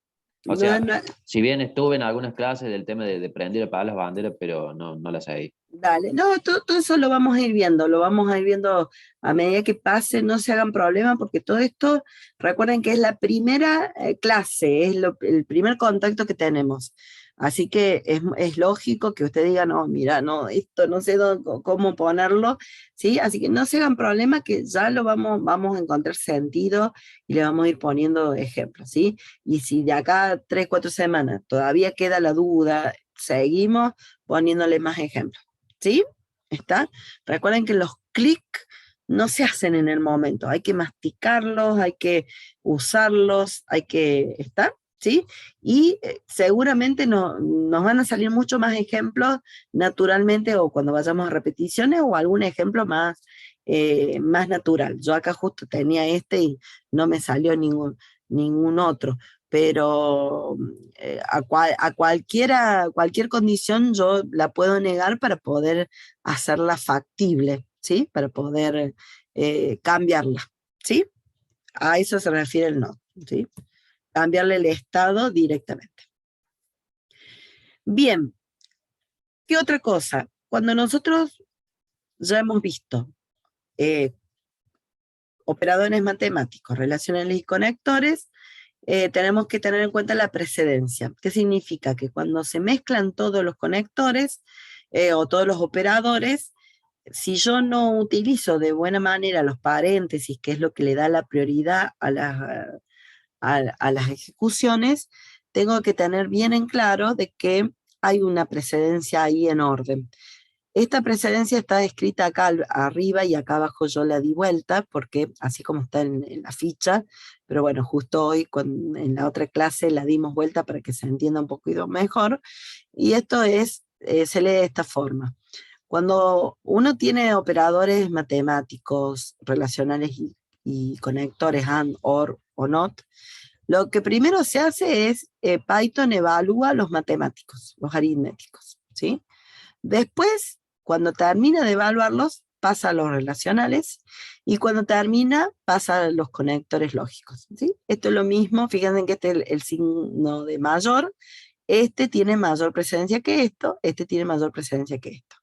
O No, sea, no. si bien estuve en algunas clases del tema de prender y apagar las banderas, pero no las seguí. Dale, no, todo eso lo vamos a ir viendo a medida que pase, no se hagan problemas, porque todo esto, recuerden que es la primera clase, es el primer contacto que tenemos. Así que es lógico que usted diga, no, mira, no, esto no sé cómo ponerlo, ¿sí? Así que no se hagan problema que ya lo vamos a encontrar sentido y le vamos a ir poniendo ejemplos, ¿sí? Y si de acá a 3, 4 semanas todavía queda la duda, seguimos poniéndole más ejemplos, ¿sí? ¿Está? Recuerden que los clics no se hacen en el momento, hay que masticarlos, hay que usarlos, hay que, ¿está? ¿Sí? Y seguramente nos van a salir mucho más ejemplos naturalmente o cuando vayamos a repeticiones o algún ejemplo más natural. Yo acá justo tenía este y no me salió ningún otro, pero a cualquier condición yo la puedo negar para poder hacerla factible, ¿sí? Para poder cambiarla, ¿sí? A eso se refiere el no, ¿sí? Cambiarle el estado directamente. Bien, ¿qué otra cosa? Cuando nosotros ya hemos visto operadores matemáticos, relacionales y conectores, tenemos que tener en cuenta la precedencia. ¿Qué significa? Que cuando se mezclan todos los conectores o todos los operadores, si yo no utilizo de buena manera los paréntesis, que es lo que le da la prioridad a las ejecuciones, tengo que tener bien en claro de que hay una precedencia ahí en orden. Esta precedencia está escrita acá arriba y acá abajo yo la di vuelta, porque así como está en la ficha, pero bueno, justo hoy en la otra clase la dimos vuelta para que se entienda un poquito mejor, y esto se lee de esta forma. Cuando uno tiene operadores matemáticos, relacionales y conectores AND, OR o NOT, lo que primero se hace es Python evalúa los matemáticos, los aritméticos, ¿sí? Después, cuando termina de evaluarlos, pasa a los relacionales, y cuando termina, pasa a los conectores lógicos, ¿sí? Esto es lo mismo, fíjense que este es el signo de mayor, este tiene mayor precedencia que esto, este tiene mayor precedencia que esto.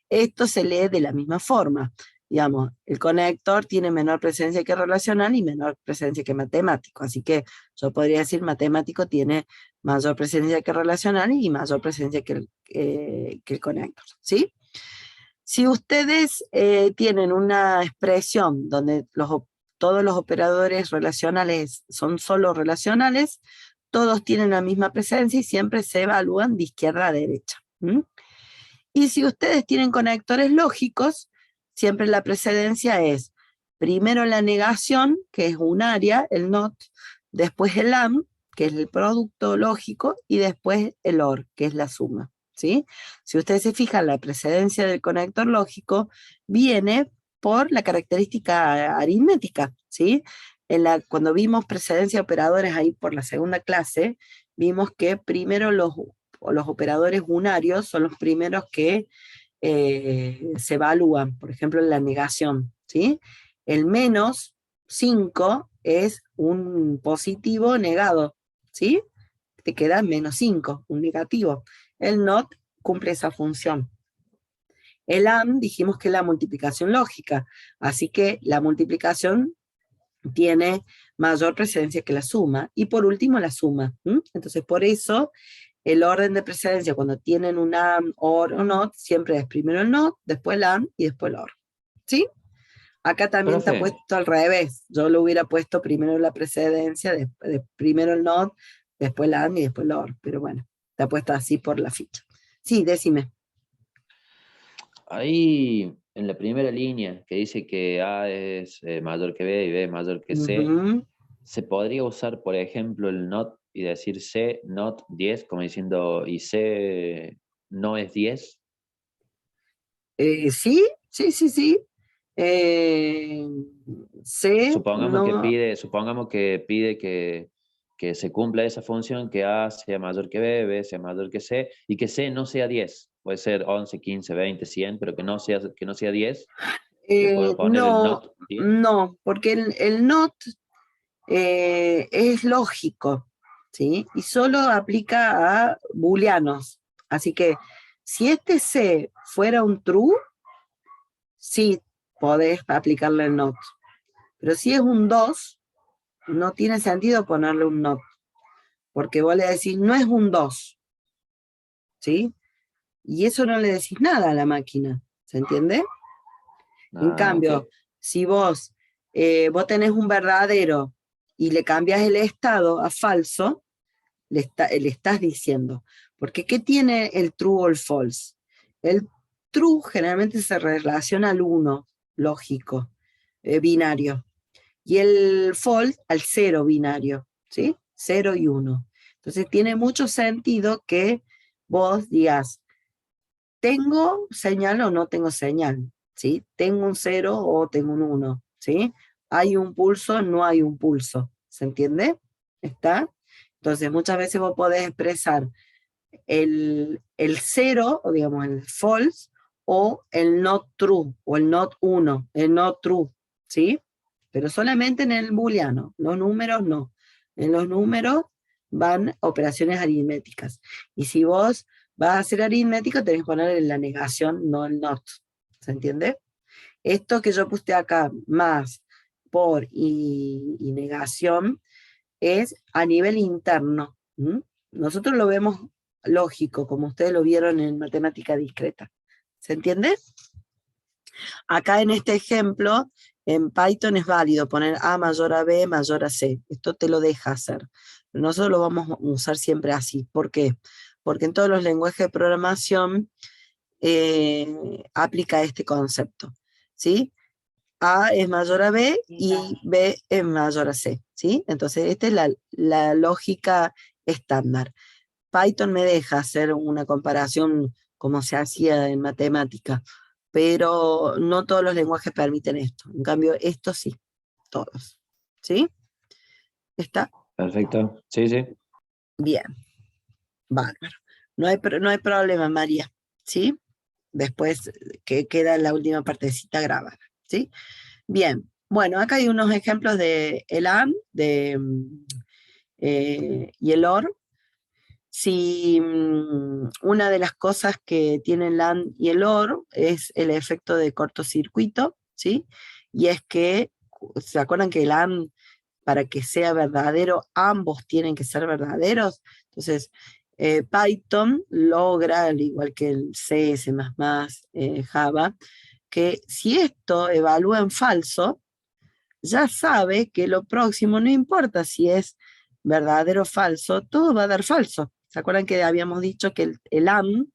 Esto se lee de la misma forma. Digamos, el conector tiene menor presencia que relacional y menor presencia que matemático. Así que yo podría decir matemático tiene mayor presencia que relacional y mayor presencia que el conector. ¿Sí? Si ustedes tienen una expresión donde todos los operadores relacionales son solo relacionales, todos tienen la misma presencia y siempre se evalúan de izquierda a derecha. Y si ustedes tienen conectores lógicos, siempre la precedencia es primero la negación, que es un área, el NOT, después el AND, que es el producto lógico, y después el OR, que es la suma, ¿sí? Si ustedes se fijan, la precedencia del conector lógico viene por la característica aritmética, ¿sí? Cuando vimos precedencia de operadores ahí por la segunda clase, vimos que primero los operadores unarios son los primeros que se evalúan, por ejemplo, en la negación, ¿sí? El menos 5 es un positivo negado, ¿sí? Te queda menos 5, un negativo. El NOT cumple esa función. El AND dijimos que es la multiplicación lógica, así que la multiplicación tiene mayor presencia que la suma, y por último la suma. Entonces por eso el orden de precedencia cuando tienen un AND, OR o NOT, siempre es primero el NOT, después el AND y después el OR. ¿Sí? Acá también está puesto al revés. Yo lo hubiera puesto primero la precedencia, primero el NOT, después el AND y después el OR. Pero bueno, está puesto así por la ficha. Sí, decime. Ahí en la primera línea que dice que A es mayor que B y B es mayor que C, ¿se podría usar, por ejemplo, el NOT y decir C, NOT 10, como diciendo, y C no es 10? Sí. C Supongamos que pide que se cumpla esa función, que A sea mayor que B, B sea mayor que C, y que C no sea 10. Puede ser 11, 15, 20, 100, pero que no sea 10. ¿Le puedo poner el NOT 10? No, porque el NOT es lógico, ¿sí? Y solo aplica a booleanos. Así que si este C fuera un true, sí podés aplicarle el NOT. Pero si es un 2, no tiene sentido ponerle un NOT. Porque vos le decís, no es un 2. ¿sí? Y eso no le decís nada a la máquina, ¿se entiende? En cambio, ok. si vos tenés un verdadero y le cambias el estado a falso, le estás diciendo. Porque ¿qué tiene el true o el false? El true generalmente se relaciona al 1, lógico, binario. Y el false al 0 binario, ¿sí? 0 y 1. Entonces tiene mucho sentido que vos digas, ¿tengo señal o no tengo señal? ¿Sí? ¿Tengo un 0 o tengo un 1? ¿Sí? ¿Hay un pulso? No hay un pulso. ¿Se entiende? ¿Está? Entonces muchas veces vos podés expresar el 0, o digamos el false, o el not true, o el not 1, el not true, ¿sí? Pero solamente en el booleano, los números no. En los números van operaciones aritméticas. Y si vos vas a hacer aritmético, tenés que poner la negación, no el not. ¿Se entiende? Esto que yo puse acá, más, por y negación, es a nivel interno. ¿Mm? Nosotros lo vemos lógico, como ustedes lo vieron en matemática discreta. ¿Se entiende? Acá en este ejemplo, en Python es válido poner A mayor a B mayor a C. Esto te lo deja hacer. Nosotros lo vamos a usar siempre así. ¿Por qué? Porque en todos los lenguajes de programación aplica este concepto. ¿Sí? A es mayor a B y B es mayor a C, ¿sí? Entonces, esta es la lógica estándar. Python me deja hacer una comparación como se hacía en matemática, pero no todos los lenguajes permiten esto. En cambio, esto sí, todos. ¿Sí? ¿Está? Perfecto. Sí, sí. Bien, bárbaro. No hay problema, María, ¿sí? Después que queda la última partecita grabada, ¿sí? Bien, bueno, acá hay unos ejemplos de el AND y el OR. Si una de las cosas que tiene el AND y el OR es el efecto de cortocircuito, ¿sí? Y es que, ¿se acuerdan que el AND, para que sea verdadero, ambos tienen que ser verdaderos? Entonces, Python logra, al igual que el C, C++, Java, que si esto evalúa en falso, ya sabe que lo próximo, no importa si es verdadero o falso, todo va a dar falso. ¿Se acuerdan que habíamos dicho que el AND,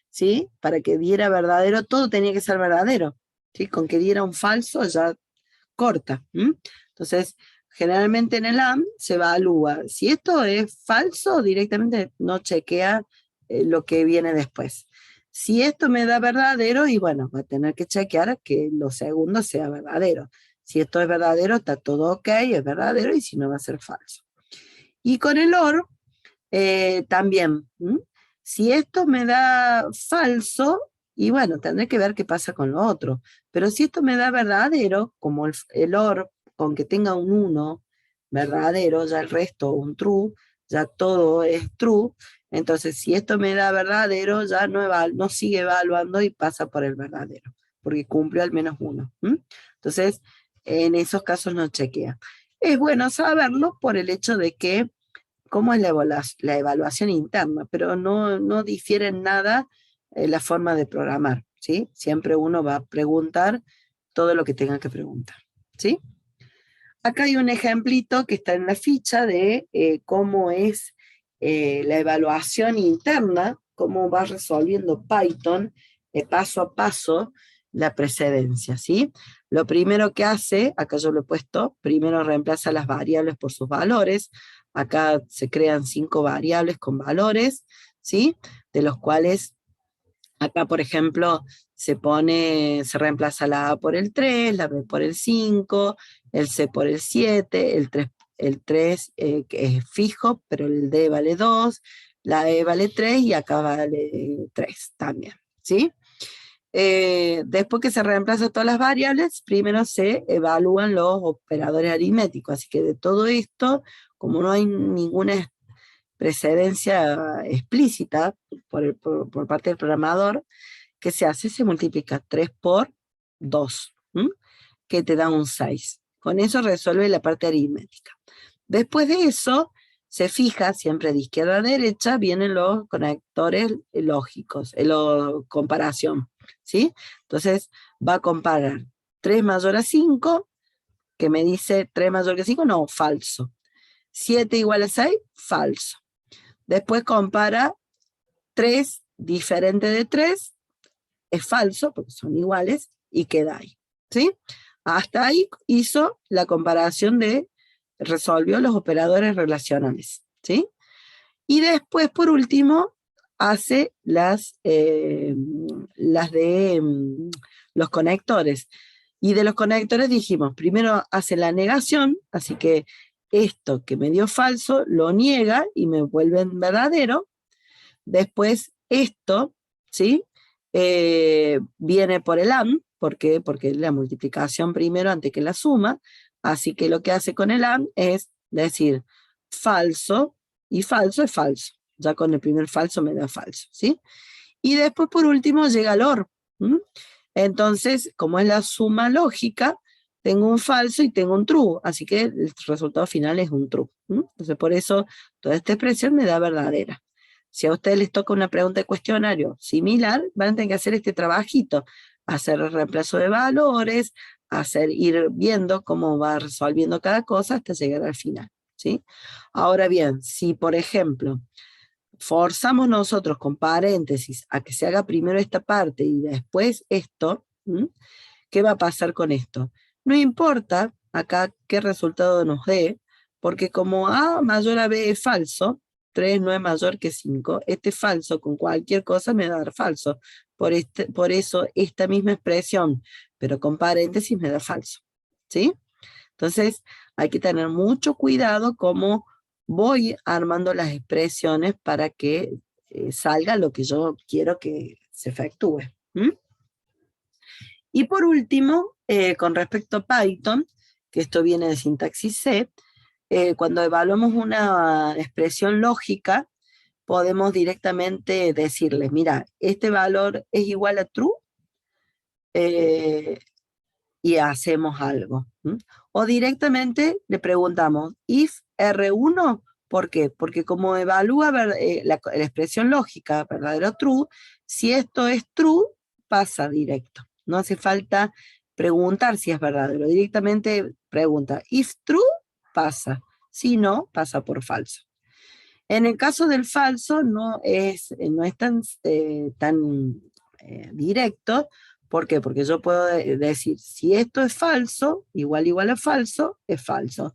¿sí? Para que diera verdadero, todo tenía que ser verdadero, ¿sí? Con que diera un falso ya corta. Entonces, generalmente en el AND se evalúa. Si esto es falso, directamente no chequea lo que viene después. Si esto me da verdadero, y bueno, va a tener que chequear que lo segundo sea verdadero. Si esto es verdadero, está todo ok, es verdadero, y si no, va a ser falso. Y con el OR, también. Si esto me da falso, y bueno, tendré que ver qué pasa con lo otro. Pero si esto me da verdadero, como el OR, con que tenga un 1 verdadero, ya el resto un true, ya todo es true. Entonces, si esto me da verdadero, ya no sigue evaluando y pasa por el verdadero, porque cumple al menos 1. Entonces, en esos casos no chequea. Es bueno saberlo por el hecho de que cómo es la evaluación interna, pero no difiere en nada la forma de programar, ¿sí? Siempre uno va a preguntar todo lo que tenga que preguntar, ¿sí? Acá hay un ejemplito que está en la ficha de cómo es la evaluación interna, cómo va resolviendo Python paso a paso la precedencia, ¿sí? Lo primero que hace, acá yo lo he puesto, primero reemplaza las variables por sus valores. Acá se crean 5 variables con valores, ¿sí? De los cuales acá, por ejemplo, se reemplaza la A por el 3, la B por el 5, el C por el 7, el 3 que es fijo, pero el D vale 2, la E vale 3 y acá vale 3 también, ¿sí? Después que se reemplazan todas las variables, primero se evalúan los operadores aritméticos, así que de todo esto, como no hay ninguna precedencia explícita por parte del programador, ¿qué se hace? Se multiplica 3 por 2, que te da un 6. Con eso resuelve la parte aritmética. Después de eso, se fija siempre de izquierda a derecha, vienen los conectores lógicos, comparación, ¿sí? Entonces va a comparar 3 mayor a 5, que me dice 3 mayor que 5, no, falso. 7 igual a 6, falso. Después compara 3 diferente de 3, es falso, porque son iguales, y queda ahí, ¿sí? Hasta ahí hizo la comparación resolvió los operadores relacionales, ¿sí? Y después, por último, hace las de los conectores. Y de los conectores dijimos, primero hace la negación, así que esto que me dio falso lo niega y me vuelve en verdadero. Después esto, ¿sí? Viene por el AND, ¿por qué? Porque la multiplicación primero antes que la suma, así que lo que hace con el AND es decir falso, y falso es falso, ya con el primer falso me da falso, ¿sí? Y después por último llega el OR. Entonces, como es la suma lógica, tengo un falso y tengo un true, así que el resultado final es un true. Entonces por eso toda esta expresión me da verdadera. Si a ustedes les toca una pregunta de cuestionario similar, van a tener que hacer este trabajito, hacer el reemplazo de valores, ir viendo cómo va resolviendo cada cosa hasta llegar al final, ¿sí? Ahora bien, si por ejemplo forzamos nosotros con paréntesis a que se haga primero esta parte y después esto, ¿qué va a pasar con esto? No importa acá qué resultado nos dé, porque como A mayor a B es falso, 3 no es mayor que 5, este falso con cualquier cosa me va a dar falso. Por eso esta misma expresión, pero con paréntesis me da falso, ¿sí? Entonces hay que tener mucho cuidado cómo voy armando las expresiones para que salga lo que yo quiero que se efectúe. Y por último, con respecto a Python, que esto viene de sintaxis C, cuando evaluamos una expresión lógica, podemos directamente decirle, mira, este valor es igual a true, y hacemos algo. O directamente le preguntamos, if R1, ¿por qué? Porque como evalúa la expresión lógica, verdadero true, si esto es true, pasa directo. No hace falta preguntar si es verdadero, directamente pregunta, if true, pasa. Si no, pasa por falso. En el caso del falso no es tan directo. ¿Por qué? Porque yo puedo decir, si esto es falso, igual a falso, es falso.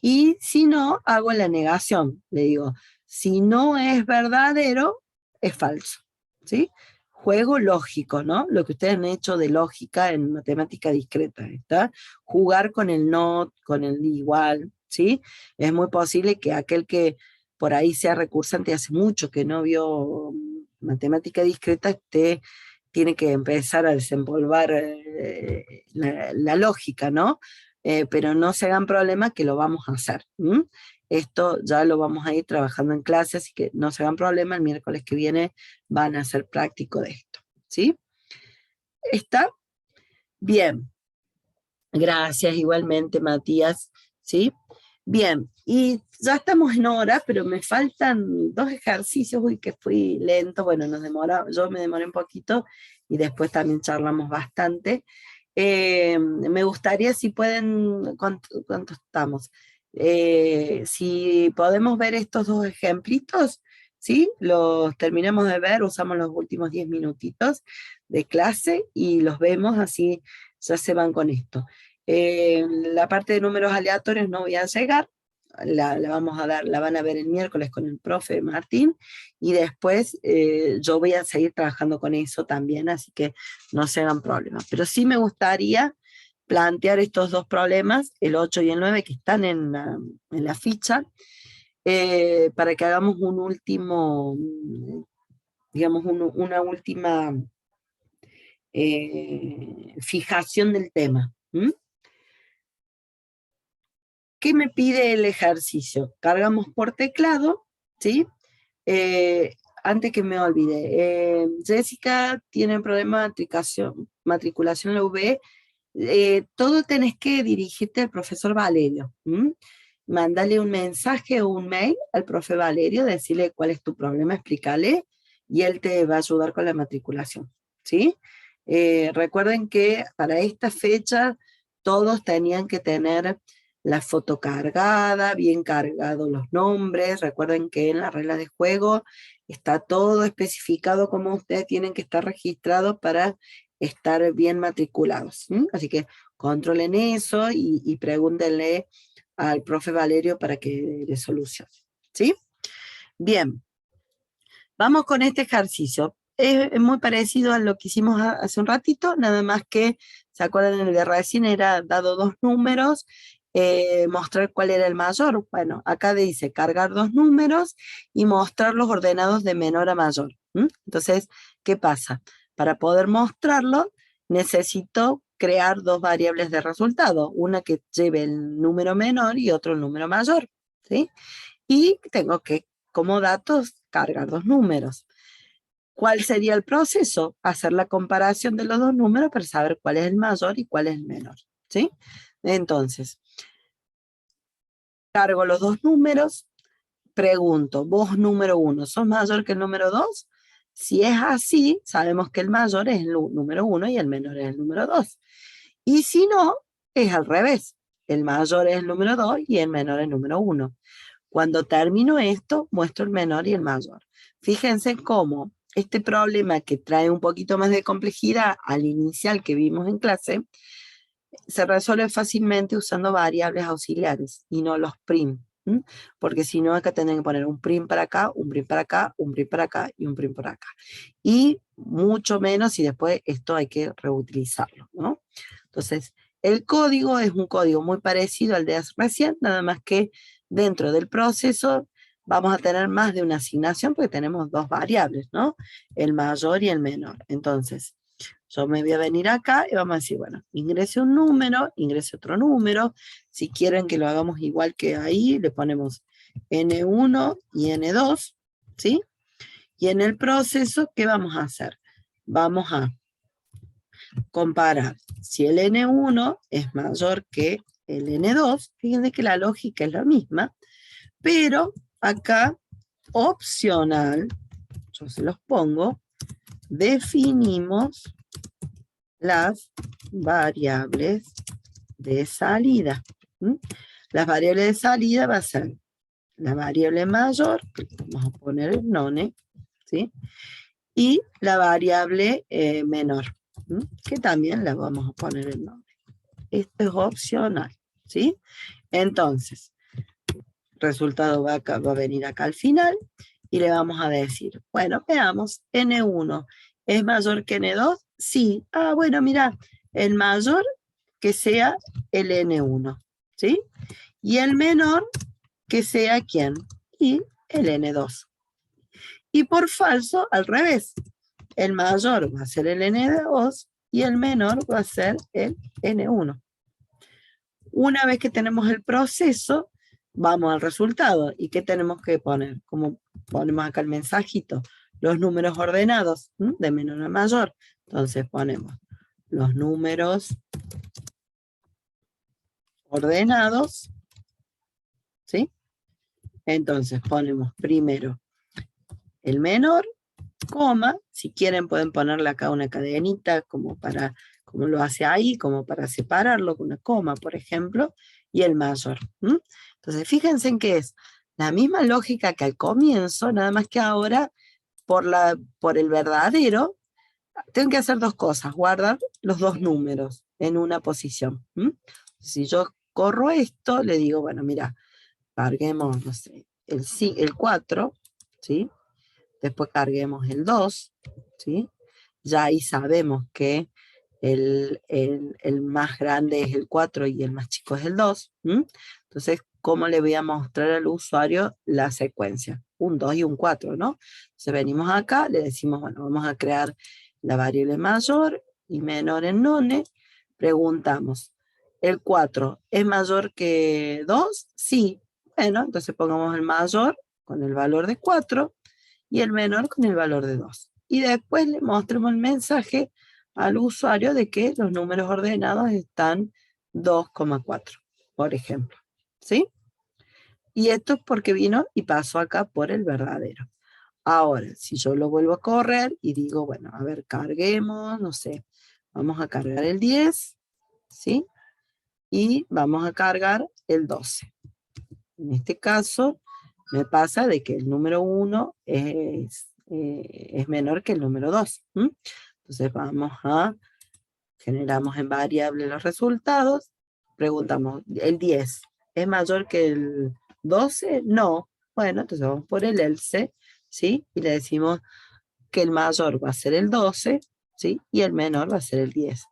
Y si no, hago la negación. Le digo, si no es verdadero, es falso. ¿Sí? Juego lógico, ¿no? Lo que ustedes han hecho de lógica en matemática discreta, ¿está? Jugar con el no, con el igual, ¿sí? Es muy posible que aquel que por ahí sea recursante hace mucho que no vio matemática discreta, tiene que empezar a desempolvar la lógica, ¿no? Pero no se hagan problemas que lo vamos a hacer. Esto ya lo vamos a ir trabajando en clase, así que no se hagan problemas, el miércoles que viene van a hacer práctico de esto, ¿sí? ¿Está? Bien. Gracias igualmente, Matías, ¿sí? Bien, y ya estamos en hora, pero me faltan 2 ejercicios, uy, que fui lento, bueno, yo me demoré un poquito, y después también charlamos bastante. Me gustaría si pueden, ¿cuánto estamos? Si podemos ver estos 2 ejemplitos, ¿sí? Los terminamos de ver, usamos los últimos 10 minutitos de clase, y los vemos, así ya se van con esto. La parte de números aleatorios no voy a llegar, la van a ver el miércoles con el profe Martín, y después yo voy a seguir trabajando con eso también, así que no se hagan problemas. Pero sí me gustaría plantear estos 2 problemas, el 8 y el 9, que están en la ficha, para que hagamos un último, digamos, una última fijación del tema. ¿Qué me pide el ejercicio? Cargamos por teclado, ¿sí? Antes que me olvide, Jessica tiene problema de matriculación en la UB, todo tenés que dirigirte al profesor Valerio, mándale un mensaje o un mail al profe Valerio, decirle cuál es tu problema, explícale, y él te va a ayudar con la matriculación, ¿sí? Recuerden que para esta fecha todos tenían que tener la foto cargada, bien cargados los nombres. Recuerden que en las reglas de juego está todo especificado cómo ustedes tienen que estar registrados para estar bien matriculados, ¿sí? Así que controlen eso y pregúntenle al profe Valerio para que le solucione, ¿sí? Bien, vamos con este ejercicio. Es muy parecido a lo que hicimos hace un ratito, nada más que, ¿se acuerdan? El de recién era dado dos números, mostrar cuál era el mayor. Bueno, acá dice cargar dos números y mostrar los ordenados de menor a mayor. Entonces, ¿qué pasa? Para poder mostrarlo, necesito crear dos variables de resultado, una que lleve el número menor y otro el número mayor, ¿sí? Y tengo que, como datos, cargar dos números. ¿Cuál sería el proceso? Hacer la comparación de los dos números para saber cuál es el mayor y cuál es el menor, ¿sí? Entonces, cargo los dos números, pregunto, vos número 1, ¿sos mayor que el número 2? Si es así, sabemos que el mayor es el número 1 y el menor es el número 2. Y si no, es al revés. El mayor es el número 2 y el menor es el número 1. Cuando termino esto, muestro el menor y el mayor. Fíjense cómo este problema que trae un poquito más de complejidad al inicial que vimos en clase, se resuelve fácilmente usando variables auxiliares y no los prim. Porque si no, acá tienen que poner un prim para acá, un prim para acá, un prim para acá y un prim por acá. Y mucho menos, y después esto hay que reutilizarlo, ¿no? Entonces, el código es un código muy parecido al de recién, nada más que dentro del proceso vamos a tener más de una asignación porque tenemos dos variables, ¿no? El mayor y el menor. Entonces, yo me voy a venir acá y vamos a decir, bueno, ingrese un número, ingrese otro número. Si quieren que lo hagamos igual que ahí, le ponemos N1 y N2, ¿sí? Y en el proceso, ¿qué vamos a hacer? Vamos a comparar si el N1 es mayor que el N2. Fíjense que la lógica es la misma, pero acá, opcional, yo se los pongo, definimos las variables de salida. Las variables de salida va a ser la variable mayor, que vamos a poner el none, ¿sí? Y la variable menor, que también la vamos a poner el nombre. Esto es opcional, ¿sí? Entonces, resultado va a venir acá al final y le vamos a decir, bueno, veamos, N1 ¿es mayor que N2? Sí. Ah, bueno, mira, el mayor que sea el N1, ¿sí? Y el menor que sea ¿quién? Y el N2. Y por falso, al revés. El mayor va a ser el N2 y el menor va a ser el N1. Una vez que tenemos el proceso, vamos al resultado. ¿Y qué tenemos que poner? Como ponemos acá el mensajito, los números ordenados, de menor a mayor. Entonces ponemos los números ordenados, ¿sí? Entonces ponemos primero el menor, coma, si quieren pueden ponerle acá una cadenita como lo hace ahí, como para separarlo con una coma, por ejemplo, y el mayor. Entonces fíjense en que es la misma lógica que al comienzo, nada más que ahora por el verdadero, tengo que hacer dos cosas, guardar los dos números en una posición. Si yo corro esto, le digo, bueno, mira, carguemos, no sé, el 4, ¿sí? Después carguemos el 2, ¿sí? Ya ahí sabemos que el más grande es el 4 y el más chico es el 2. Entonces, ¿cómo le voy a mostrar al usuario la secuencia? Un 2 y un 4, ¿no? Entonces venimos acá, le decimos, bueno, vamos a crear la variable mayor y menor en none. Preguntamos, ¿el 4 es mayor que 2? Sí. Bueno, entonces pongamos el mayor con el valor de 4 y el menor con el valor de 2. Y después le mostremos el mensaje al usuario de que los números ordenados están 2,4, por ejemplo. ¿Sí? Y esto es porque vino y pasó acá por el verdadero. Ahora, si yo lo vuelvo a correr y digo, bueno, a ver, carguemos, no sé, vamos a cargar el 10, ¿sí? Y vamos a cargar el 12. En este caso, me pasa de que el número 1 es menor que el número 2. Entonces generamos en variable los resultados, preguntamos, ¿el 10 es mayor que el 12? No. Bueno, entonces vamos por el else, ¿sí? Y le decimos que el mayor va a ser el 12, ¿sí? Y el menor va a ser el 10.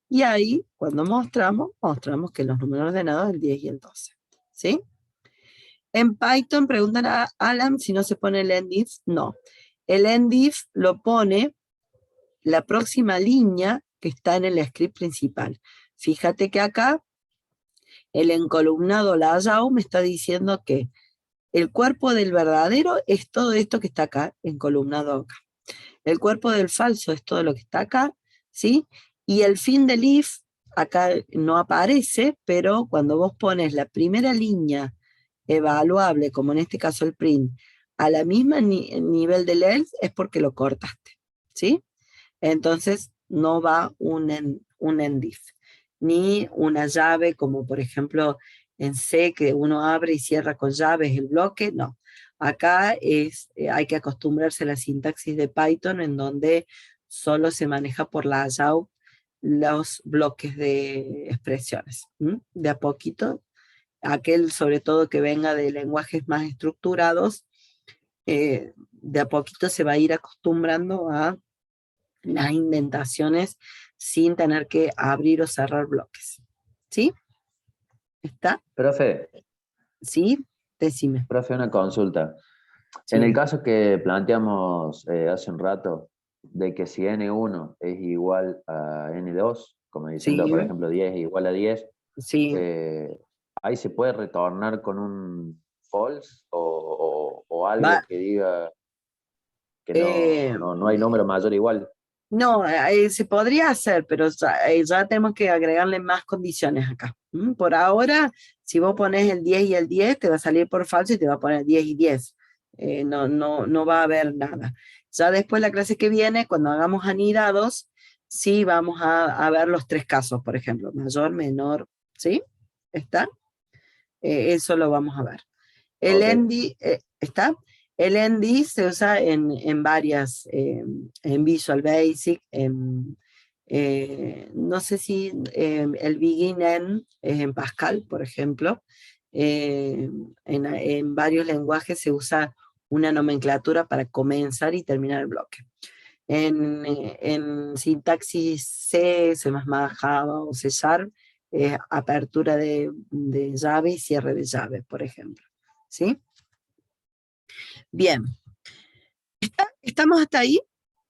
Y ahí, cuando mostramos que los números ordenados son el 10 y el 12, ¿sí? En Python preguntan a Alan si no se pone el endif. No. El endif lo pone la próxima línea que está en el script principal. Fíjate que acá el encolumnado layout me está diciendo que el cuerpo del verdadero es todo esto que está acá, encolumnado acá. El cuerpo del falso es todo lo que está acá, ¿sí? Y el fin del if acá no aparece, pero cuando vos pones la primera línea evaluable, como en este caso el print, a la misma nivel del else, es porque lo cortaste, ¿sí? Entonces no va un endif, ni una llave como por ejemplo en C, que uno abre y cierra con llaves el bloque, no. Acá hay que acostumbrarse a la sintaxis de Python, en donde solo se maneja por la layout los bloques de expresiones. De a poquito, aquel sobre todo que venga de lenguajes más estructurados, de a poquito se va a ir acostumbrando a las indentaciones sin tener que abrir o cerrar bloques. ¿Sí? ¿Está? Profe, ¿Sí? Decime. profe, una consulta. Sí. En el caso que planteamos hace un rato, de que si n1 es igual a n2, como diciendo, Sí. por ejemplo, 10 es igual a 10, Sí. ahí se puede retornar con un false o algo Va, que diga que eh, no hay número mayor igual. no, se podría hacer, pero ya tenemos que agregarle más condiciones acá. Por ahora, si vos pones el 10 y el 10, te va a salir por falso y te va a poner 10 y 10. No va a haber nada. Ya después la clase que viene, cuando hagamos anidados, sí vamos a ver los tres casos, por ejemplo, mayor, menor, ¿sí? ¿Está? Eso lo vamos a ver. El Ok. Endy, ¿está? El Endy se usa en varias, en Visual Basic, no sé si el begin end es en Pascal, por ejemplo. En varios lenguajes se usa una nomenclatura para comenzar y terminar el bloque. En sintaxis C, C++, Java o C Sharp, apertura de llave y cierre de llave, por ejemplo. ¿Sí? Bien. ¿Estamos hasta ahí?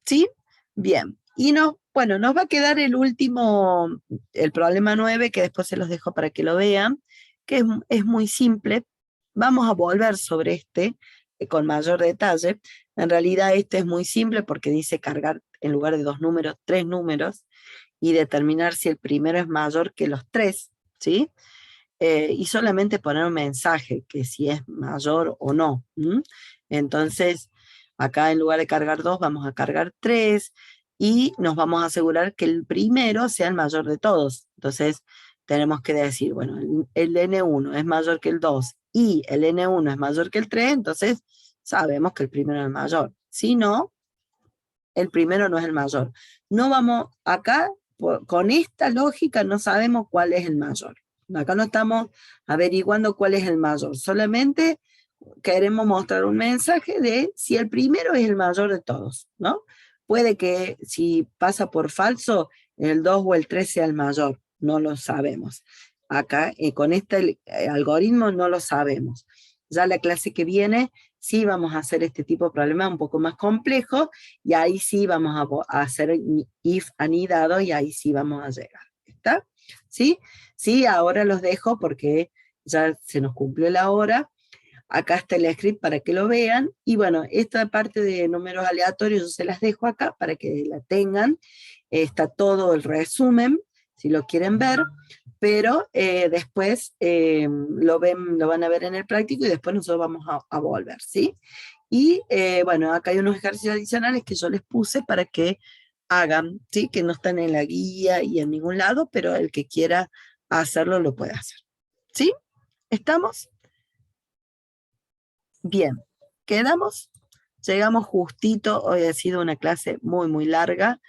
¿Sí? Bien. Y bueno, nos va a quedar el último, el problema 9, que después se los dejo para que lo vean, que es muy simple. Vamos a volver sobre este con mayor detalle. En realidad este es muy simple porque dice cargar en lugar de 2 números, 3 números y determinar si el primero es mayor que los 3, ¿sí? Y solamente poner un mensaje que si es mayor o no. Entonces, acá en lugar de cargar 2, vamos a cargar 3 y nos vamos a asegurar que el primero sea el mayor de todos. Entonces, tenemos que decir, bueno, el N1 es mayor que el 2 y el N1 es mayor que el 3, entonces sabemos que el primero es el mayor. Si no, el primero no es el mayor. No vamos acá, con esta lógica no sabemos cuál es el mayor. Acá no estamos averiguando cuál es el mayor, solamente queremos mostrar un mensaje de si el primero es el mayor de todos, ¿no? Puede que si pasa por falso, el 2 o el 3 sea el mayor, no lo sabemos. Acá con este algoritmo no lo sabemos. Ya la clase que viene sí vamos a hacer este tipo de problema un poco más complejo y ahí sí vamos a hacer if anidado y ahí sí vamos a llegar. ¿Está? ¿Sí? Sí, ahora los dejo porque ya se nos cumplió la hora. Acá está el script para que lo vean. Y bueno, esta parte de números aleatorios yo se las dejo acá para que la tengan. Está todo el resumen, si lo quieren ver. pero después lo van a ver en el práctico y después nosotros vamos a volver, ¿sí? Y bueno, acá hay unos ejercicios adicionales que yo les puse para que hagan, ¿sí? Que no están en la guía y en ningún lado, pero el que quiera hacerlo lo puede hacer, ¿sí? ¿Estamos? Bien, quedamos, llegamos justito, hoy ha sido una clase muy, muy larga.